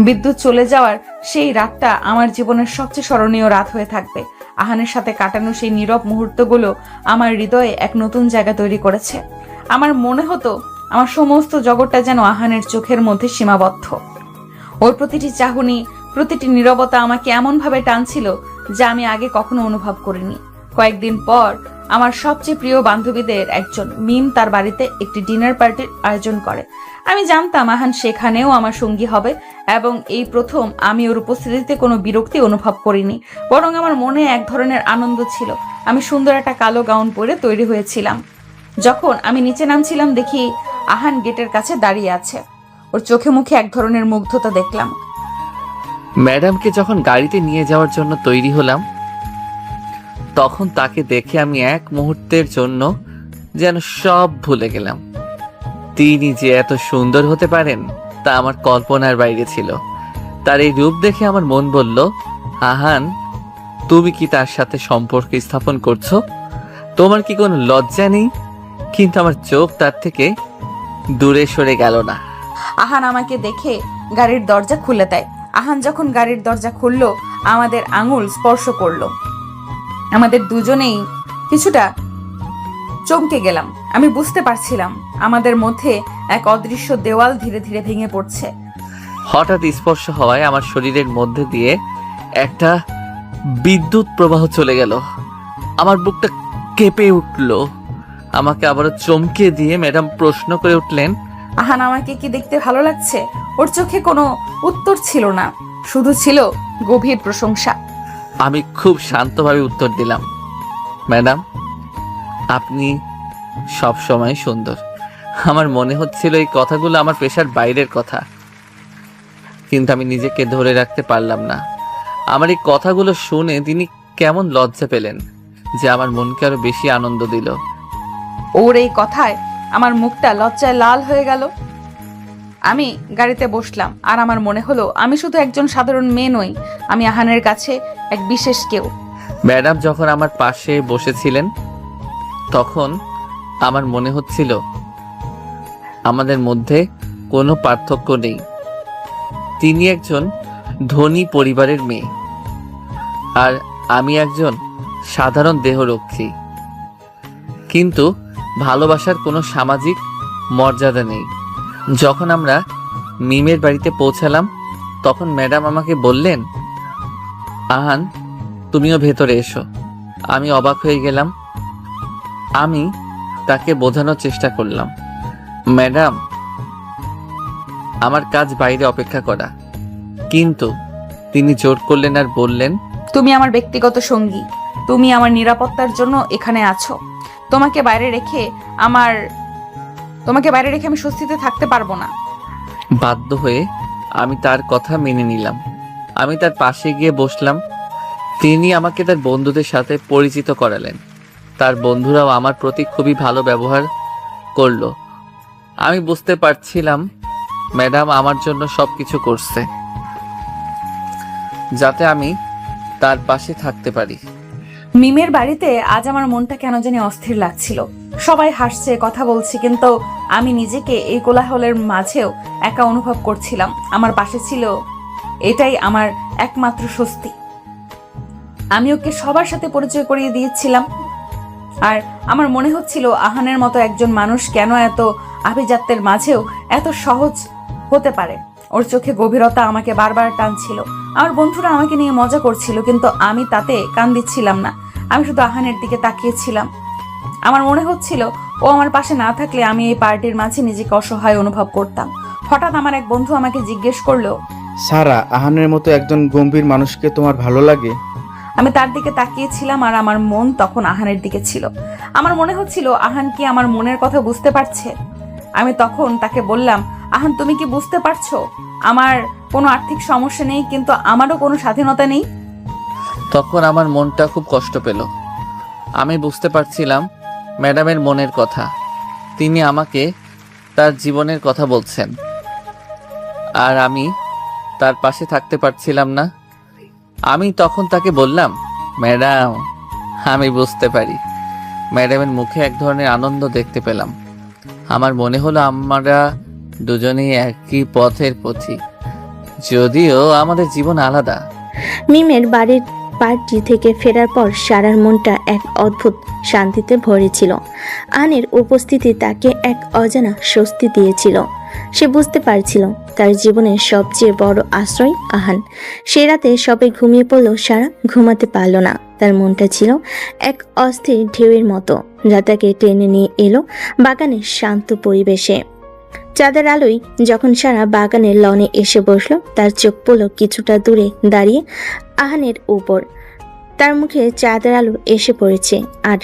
D: বিদ্যুৎ চলে যাওয়ার সেই রাতটা আমার জীবনের সবচেয়ে স্মরণীয় রাত হয়ে থাকবে। আহানের সাথে কাটানো সেই নীরব মুহূর্তগুলো আমার হৃদয়ে এক নতুন জায়গা তৈরি করেছে। আমার মনে হতো আমার সমস্ত জগৎটা যেন আহানের চোখের মধ্যে সীমাবদ্ধ। ওর প্রতিটি চাহনি, প্রতিটি নীরবতা আমাকে এমনভাবে টানছিল যা আমি আগে কখনো অনুভব করিনি। কয়েকদিন পর আমার সবচেয়ে প্রিয় বান্ধবীদের একজন মিম তার বাড়িতে একটি ডিনার পার্টির আয়োজন করে। আমি জানতাম আহান সেখানেও আমার সঙ্গী হবে, এবং এই প্রথম আমি ওর উপস্থিতিতে কোনো বিরক্তি অনুভব করিনি, বরং আমার মনে এক ধরনের আনন্দ ছিল। আমি সুন্দর একটা কালো গাউন পরে তৈরি হয়েছিলাম। যখন আমি নিচে নামছিলাম দেখি আহান গেটের কাছে দাঁড়িয়ে আছে। ওর চোখে মুখে এক ধরনের মুগ্ধতা দেখলাম।
C: ম্যাডামকে যখন গাড়িতে নিয়ে যাওয়ার জন্য তৈরি হলাম তখন তাকে দেখে আমি এক মুহূর্তের জন্য যেন সব ভুলে গেলাম। তিনি যে এত সুন্দর হতে পারেন তা আমার কল্পনার বাইরে ছিল। তার এই রূপ দেখে আমার মন বলল, আহান, তুমি কি তার সাথে সম্পর্ক স্থাপন করছো? তোমার কি কোনো লজ্জা নেই? কিন্তু আমার চোখ তার থেকে দূরে সরে গেল না।
D: আহান আমাকে দেখে গাড়ির দরজা খুলে দেয়। আহান যখন গাড়ির দরজা খুললো, আমাদের আঙুল স্পর্শ করলো। আমাদের দুজনেই কিছুটা চমকে গেলাম। আমি বুঝতে পারছিলাম আমাদের মধ্যে এক অদৃশ্য দেওয়াল ধীরে ধীরে ভেঙে পড়ছে।
C: হঠাৎ স্পর্শ হওয়ায় আমার শরীরের মধ্যে দিয়ে একটা বিদ্যুৎ প্রবাহ চলে গেল। আমার বুকটা কেঁপে উঠল। আমাকে আবারও চমকে দিয়ে ম্যাডাম প্রশ্ন করে উঠলেন,
D: আহান, আমাকে কি দেখতে ভালো লাগছে? ওর চোখে কোনো উত্তর ছিল না, শুধু ছিল গভীর প্রশংসা।
C: আমি খুব শান্তভাবে উত্তর দিলাম, ম্যাডাম, আপনি সব সময় সুন্দর। আমার মনে হচ্ছিল এই কথাগুলো আমার পেশার বাইরের কথা, কিন্তু আমি নিজেকে ধরে রাখতে পারলাম না। আমার এই কথাগুলো শুনে তিনি কেমন লজ্জা পেলেন যে আমার মনকে আরো বেশি আনন্দ দিল।
D: ওর এই কথায় আমার মুখটা লজ্জায় লাল হয়ে গেল। আমি গাড়িতে বসলাম, আর আমার মনে হলো আমি শুধু একজন সাধারণ মেয়ে নই, আমি আহানের কাছে এক বিশেষ কেউ।
C: ম্যাডাম যখন আমার পাশে বসেছিলেন তখন আমার মনে হচ্ছিল আমাদের মধ্যে কোনো পার্থক্য নেই। তিনি একজন ধনী পরিবারের মেয়ে, আর আমি একজন সাধারণ দেহরক্ষী। কিন্তু ভালোবাসার কোনো সামাজিক মর্যাদা নেই। যখন আমরা মিমের বাড়িতে পৌঁছালাম তখন ম্যাডাম আমাকে বললেন, আহান, তুমিও ভেতরে এসো। আমি অবাক হয়ে গেলাম। আমি তাকে বোঝানোর চেষ্টা করলাম, ম্যাডাম, আমার কাজ বাইরে অপেক্ষা করা। কিন্তু তিনি জোর করলেন আর বললেন,
D: তুমি আমার ব্যক্তিগত সঙ্গী, তুমি আমার নিরাপত্তার জন্য এখানে আছো। তোমাকে বাইরে রেখে আমি স্বস্তিতে থাকতে পারবো না।
C: বাধ্য হয়ে আমি তার কথা মেনে নিলাম। আমি তার পাশে গিয়ে বসলাম। তিনি আমাকে তার বন্ধুদের সাথে পরিচিত করালেন। তার বন্ধুরাও আমার প্রতি খুবই ভালো ব্যবহার করলো। আমি বুঝতে পারছিলাম ম্যাডাম আমার জন্য সবকিছু করছে যাতে আমি তার পাশে থাকতে পারি।
D: মিমের বাড়িতে আজ আমার মনটা কেন জানি অস্থির লাগছিল। সবাই হাসছে, কথা বলছে, কিন্তু আমি নিজেকে এই কোলাহলের মাঝেও একা অনুভব করছিলাম। আমার পাশে ছিল, এটাই আমার একমাত্র স্বস্তি। আমি ওকে সবার সাথে পরিচয় করিয়ে দিয়েছিলাম, আর আমার মনে হচ্ছিল আহানের মতো একজন মানুষ কেন এত আভিজাত্যের মাঝেও এত সহজ হতে পারে। ওর চোখে গভীরতা আমাকে বারবার টানছিল। আমার বন্ধুরা আমাকে নিয়ে মজা করছিল, কিন্তু আমি তাতে কান দিচ্ছিলাম না। আমি শুধু আহানের দিকে তাকিয়েছিলাম। আমার মনে হচ্ছিল ও আমার পাশে না থাকলে আমি এই পার্টির মাঝে নিজেকে অসহায় অনুভব করতাম। হঠাৎ আমার এক বন্ধু আমাকে জিজ্ঞেস করলো,
E: সারা, আহানের মতো একজন গম্ভীর মানুষকে তোমার ভালো লাগে?
D: আমি তার দিকে তাকিয়েছিলাম আর আমার মন তখন আহানের দিকে ছিল। আমার মনে হচ্ছিল আহান কি আমার মনের কথা বুঝতে পারছে। আমি তখন তাকে বললাম, আহান তুমি কি বুঝতে পারছো আমার কোনো আর্থিক সমস্যা নেই, কিন্তু আমারও কোনো স্বাধীনতা নেই।
C: তখন আমার মনটা খুব কষ্ট পেল। আমি বুঝতে পারছিলাম ম্যাডামের মনের কথা। তিনি আমাকে তার জীবনের কথা বলছেন, আর আমি তার পাশে থাকতে পারছিলাম না। আমি তখন তাকে বললাম, ম্যাডাম আমি বুঝতে পারি। ম্যাডামের মুখে এক ধরনের আনন্দ দেখতে পেলাম। আমার মনে হলো আমরা দুজনেই একই পথের পথিক, যদিও আমাদের জীবন আলাদা।
A: মিমের বাড়ির পার্টি থেকে ফেরার পর সারার মনটা এক অদ্ভুত শান্তিতে ভরেছিল। আহানের উপস্থিতি তাকে এক অজানা স্বস্তি দিয়েছিল। সে বুঝতে পারছিল তার জীবনের সবচেয়ে বড় আশ্রয় আহান। সে রাতে সবাই ঘুমিয়ে পড়ল, সারা ঘুমাতে পারল না। তার মনটা ছিল এক অস্থির ঢেউয়ের মতো, যা তাকে টেনে নিয়ে এলো বাগানের শান্ত পরিবেশে। চাঁদের আলোয় যখন সারা বাগানের লনে এসে বসলো, তার চোখ পড়ল কিছুটা দূরে দাঁড়িয়ে আহানের উপর। তার মুখে চাঁদের আলো এসে পড়েছে, আর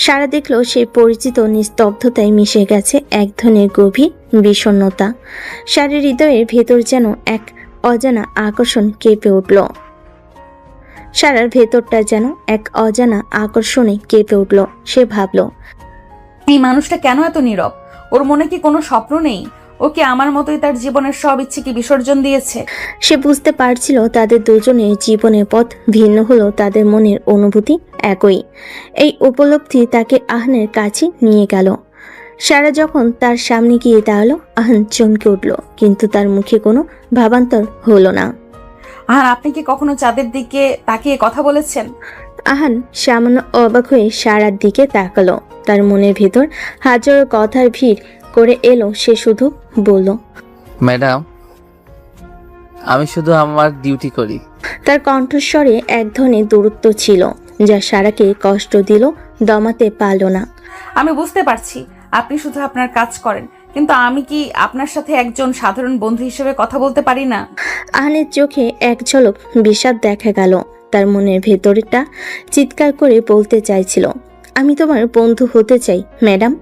A: সারা দেখলো সেই পরিচিত নিস্তব্ধতায় মিশে গেছে এক ধরনের গভীর বিষণ্ণতা। সারের হৃদয়ের ভেতর যেন এক অজানা আকর্ষণ কেঁপে উঠল। সারার ভেতরটা যেন এক অজানা আকর্ষণে কেঁপে উঠল। সে ভাবল,
D: এই মানুষটা কেন এত নীরব? ওর মনে কি কোনো স্বপ্ন নেই? ও কি আমার মতোই তার জীবনের সব ইচ্ছে কি বিসর্জন দিয়েছে?
A: সে বুঝতে পারছিল তাদের দুজনের জীবনের পথ ভিন্ন হলেও তাদের মনের অনুভূতি একই। এই উপলব্ধি তাকে আহানের কাছে নিয়ে গেল। সারা যখন তার সামনে গিয়ে দাঁড়ালো, আহান চমকে উঠল, কিন্তু তার মুখে কোনো ভাবান্তর হলো না।
D: আহান আপনি কি কখনো চাঁদের দিকে তাকিয়ে কথা বলেছেন?
A: আহান সামান্য অবাক হয়ে সারার দিকে তাকালো। তার মনের ভেতর হাজারো কথার ভিড় করে এলো। সে শুধু বলল,
C: ম্যাডাম আমি শুধু আমার ডিউটি করি।
A: তার কণ্ঠস্বরে এক ধরনের দূরত্ব ছিল, যা সারাকে কষ্ট দিল, দমাতে পারল না।
D: আমি বুঝতে পারছি আপনি শুধু আপনার কাজ করেন, কিন্তু আমি কি আপনার সাথে একজন সাধারণ বন্ধু হিসেবে কথা বলতে পারি না?
A: আহানের চোখে এক ঝলক বিষাদ দেখা গেল। তার মনের ভেতরটা চিৎকার করে বলতে চাইছিল, আমি তোমার বন্ধু হতে চাই ম্যাডাম,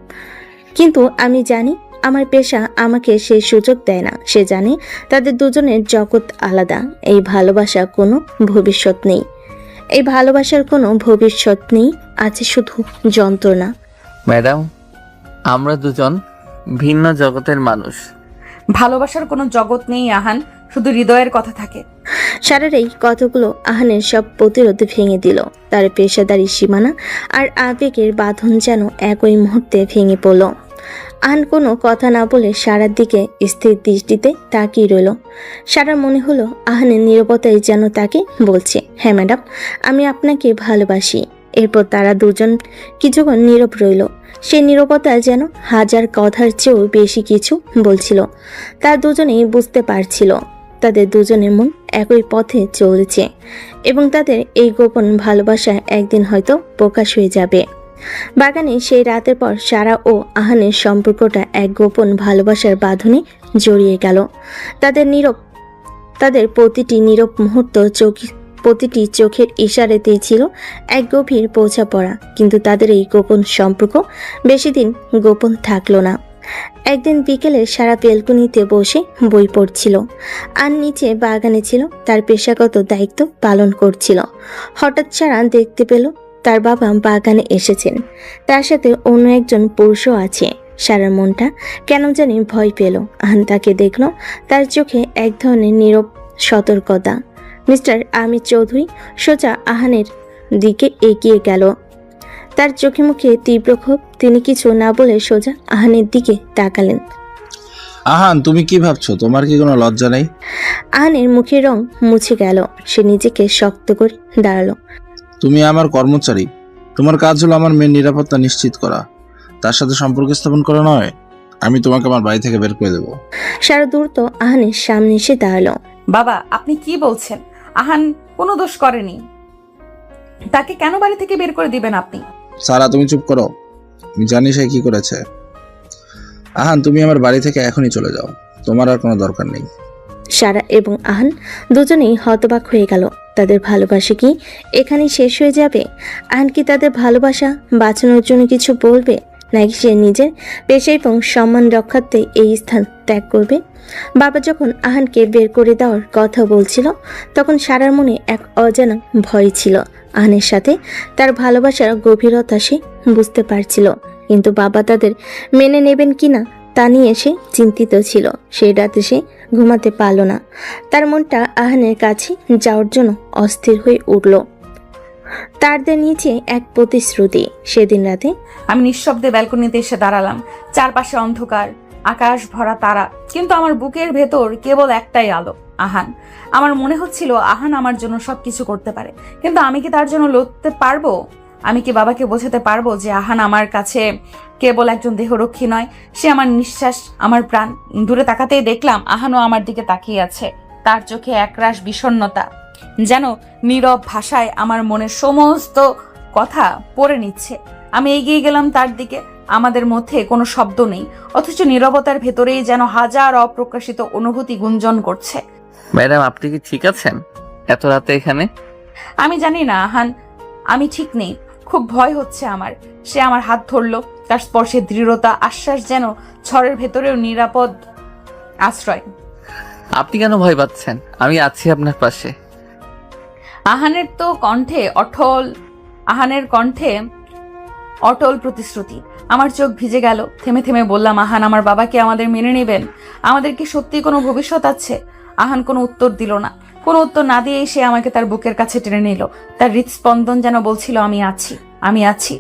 A: কিন্তু আমি জানি আমার পেশা আমাকে সেই সুযোগ দেয় না। সে জানে তাদের দুজনের জগৎ আলাদা। এই ভালোবাসা কোনো ভবিষ্যৎ নেই, এই ভালোবাসার কোনো ভবিষ্যৎ নেই, আছে শুধু যন্ত্রণা।
C: ম্যাডাম আমরা দুজন ভিন্ন জগতের মানুষ।
D: ভালোবাসার কোনো জগৎ নেই আহান, শুধু হৃদয়ের কথা থাকে।
A: সারার এই কথাগুলো আহানের সব প্রতিরোধ ভেঙে দিল। তার পেশাদারি সীমানা আর আবেগের বাঁধন যেন একই মুহূর্তে ভেঙে পড়ল। আহান কোনো কথা না বলে সারার দিকে স্থির দৃষ্টিতে তাকিয়ে রইল। সারার মনে হলো আহানের নীরবতায় যেন তাকে বলছে, হ্যাঁ ম্যাডাম আমি আপনাকে ভালোবাসি। এরপর তারা দুজন কিছুক্ষণ নীরব রইল। সে নীরবতা যেন হাজার কথার চেয়েও বেশি কিছু বলছিল। তারা দুজনেই বুঝতে পারছিল তাদের দুজনের মন একই পথে চলছে, এবং তাদের এই গোপন ভালোবাসা একদিন হয়তো প্রকাশ হয়ে যাবে। বাগানে সেই রাতের পর সারা ও আহানের সম্পর্কটা এক গোপন ভালোবাসার বাঁধনে জড়িয়ে গেল। তাদের প্রতিটি নীরব মুহূর্ত প্রতিটি চোখের ইশারাতেই ছিল এক গভীর বোঝাপড়া। কিন্তু তাদের এই গোপন সম্পর্ক বেশি দিন গোপন থাকলো না। একদিন বিকেলে সারা বেলকনিতে বসে বই পড়ছিল, আর নিচে বাগানে ছিল তার পেশাগত দায়িত্ব পালন করছিল। হঠাৎ সারা দেখতে পেল তার বাবা বাগানে এসেছেন, তার সাথে অন্য একজন পুরুষও আছে। সারার মনটা কেন জানি ভয় পেল। আহান তাকে দেখল, তার চোখে এক ধরনের নীরব সতর্কতা। মিস্টার আমির চৌধুরী সোজা আহানের দিকে এগিয়ে গেল। তার চোখে মুখে তীব্র ক্ষোভ। তিনি কিছু না বলে সোজা আহানের দিকে তাকালেন।
F: আহান তুমি কি ভাবছো? তোমার কি কোনো লজ্জা নেই?
A: আহানের মুখের রং মুছে গেল। সে নিজেকে শক্ত করে দাঁড়ালো।
F: তুমি আমার কর্মচারী, তোমার কাজ হলো আমার মেয়ের নিরাপত্তা নিশ্চিত করা, তার সাথে সম্পর্ক স্থাপন করা নয়। আমি তোমাকে আমার বাড়ি থেকে বের করে দেবো।
A: সারা দ্রুত আহানের সামনে এসে দাঁড়ালো।
D: বাবা আপনি কি বলছেন? আহান কোনো দোষ করেনি, তাকে কেন বাড়ি থেকে বের করে দিবেন আপনি?
F: সারা তুমি চুপ করো, আমি জানি সে কি করেছে। আহান তুমি আমার বাড়ি থেকে এখনই চলে যাও, তোমার আর কোনো দরকার নেই।
A: সারা এবং আহান দুজনেই হতবাক হয়ে গেল। তাদের ভালোবাসা কি এখানেই শেষ হয়ে যাবে? আহান কি তাদের ভালোবাসা বাঁচানোর জন্য কিছু বলবে, নাকি সে নিজের পেশা এবং সম্মান রক্ষার্থে এই স্থান ত্যাগ করবে? বাবা যখন আহানকে বের করে দেওয়ার কথা বলছিল, তখন সারার মনে এক অজানা ভয় ছিল। আহানের সাথে তার ভালোবাসার গভীরতা সে বুঝতে পারছিল, কিন্তু বাবা তাদের মেনে নেবেন কিনা তা নিয়ে সে চিন্তিত ছিল। সেই রাতে সে ঘুমাতে পারল না। তার মনটা আহানের কাছে যাওয়ার জন্য অস্থির হয়ে উঠল। তারদের নিচে এক প্রতিশ্রুতি। সেদিন রাতে
D: আমি নিঃশব্দে ব্যালকনিতে এসে দাঁড়ালাম। চারপাশে অন্ধকার, আকাশ ভরা তারা, কিন্তু আমার বুকের ভেতর কেবল একটাই আলো, আহান। আমার মনে হচ্ছিল আহান আমার জন্য সবকিছু করতে পারে, কিন্তু আমি কি তার জন্য লড়তে পারবো? আমি কি বাবাকে বোঝাতে পারবো যে আহান আমার কাছে কেবল একজন দেহরক্ষী নয়, সে আমার নিঃশ্বাস, আমার প্রাণ? দূরে তাকাতেই দেখলাম আহানও আমার দিকে তাকিয়ে আছে। তার চোখে একরাশ বিষণ্ণতা, যেন নীরব ভাষায় আমার মনের সমস্ত কথা পড়ে নিচ্ছে। আমি এগিয়ে গেলাম তার দিকে। আমাদের মধ্যে কোনো শব্দ নেই, অথচ নীরবতার ভেতরেই যেন হাজার অপ্রকাশিত অনুভূতি গুঞ্জন করছে।
C: ম্যাডাম, আপনি কি ঠিক আছেন এত রাতে এখানে?
D: আমি জানি না আহান, আমি ঠিক নেই। খুব ভয় হচ্ছে আমার। সে আমার হাত ধরলো, তার স্পর্শে দৃঢ়তা, আশ্বাস, যেন ঝড়ের ভেতরেও নিরাপদ আশ্রয়।
C: আপনি কেন ভয় পাচ্ছেন? আমি আছি আপনার পাশে।
D: আহানের কণ্ঠে অটল প্রতিশ্রুতি। আমার চোখ ভিজে গেল। থেমে থেমে বললাম, আহান, আমার বাবাকে আমাদের মেনে নেবেন? আমাদের কি সত্যি কোনো ভবিষ্যৎ আছে? আহান কোনো উত্তর দিল না। কোনো উত্তর না দিয়েই সে আমাকে তার বুকের কাছে টেনে নিল। তার হৃদস্পন্দন যেন বলছিল, আমি আছি, আমি আছি।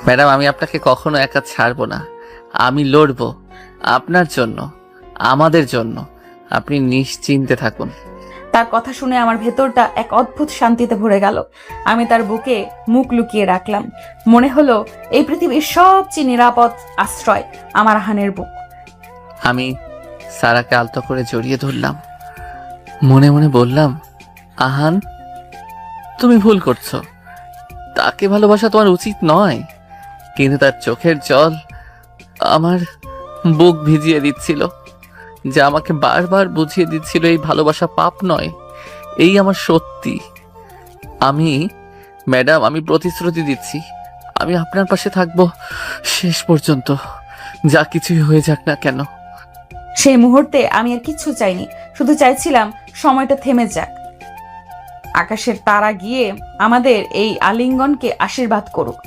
C: ম্যাডাম, আমি আপনাকে কখনো একা ছাড়বো না। আমি লড়বো আপনার জন্য, আমাদের জন্য। আপনি নিশ্চিন্তে থাকুন।
D: তার কথা শুনে আমার ভেতরটা এক অদ্ভুত শান্তিতে ভরে গেল। আমি তার বুকে মুখ লুকিয়ে রাখলাম। মনে হলো এই পৃথিবীর সবচেয়ে নিরাপদ আশ্রয় আমার আহানের বুক।
C: আমি সারাকে আলতো করে জড়িয়ে ধরলাম। মনে মনে বললাম, আহান, তুমি ভুল করছো। তাকে ভালোবাসা তোমার উচিত নয়। কিন্তু তার চোখের জল আমার বুক ভিজিয়ে দিচ্ছিল, যা আমাকে বারবার বুঝিয়ে দিচ্ছিল এই ভালোবাসা পাপ নয়, এই আমার সত্যি। ম্যাডাম, আমি প্রতিশ্রুতি দিচ্ছি, আমি আপনার পাশে থাকবো শেষ পর্যন্ত, যা কিছুই হয়ে যাক না কেন।
D: সেই মুহূর্তে আমি আর কিচ্ছু চাইনি, শুধু চাইছিলাম সময়টা থেমে যাক। আকাশের তারা গিয়ে আমাদের এই আলিঙ্গনকে আশীর্বাদ করুক।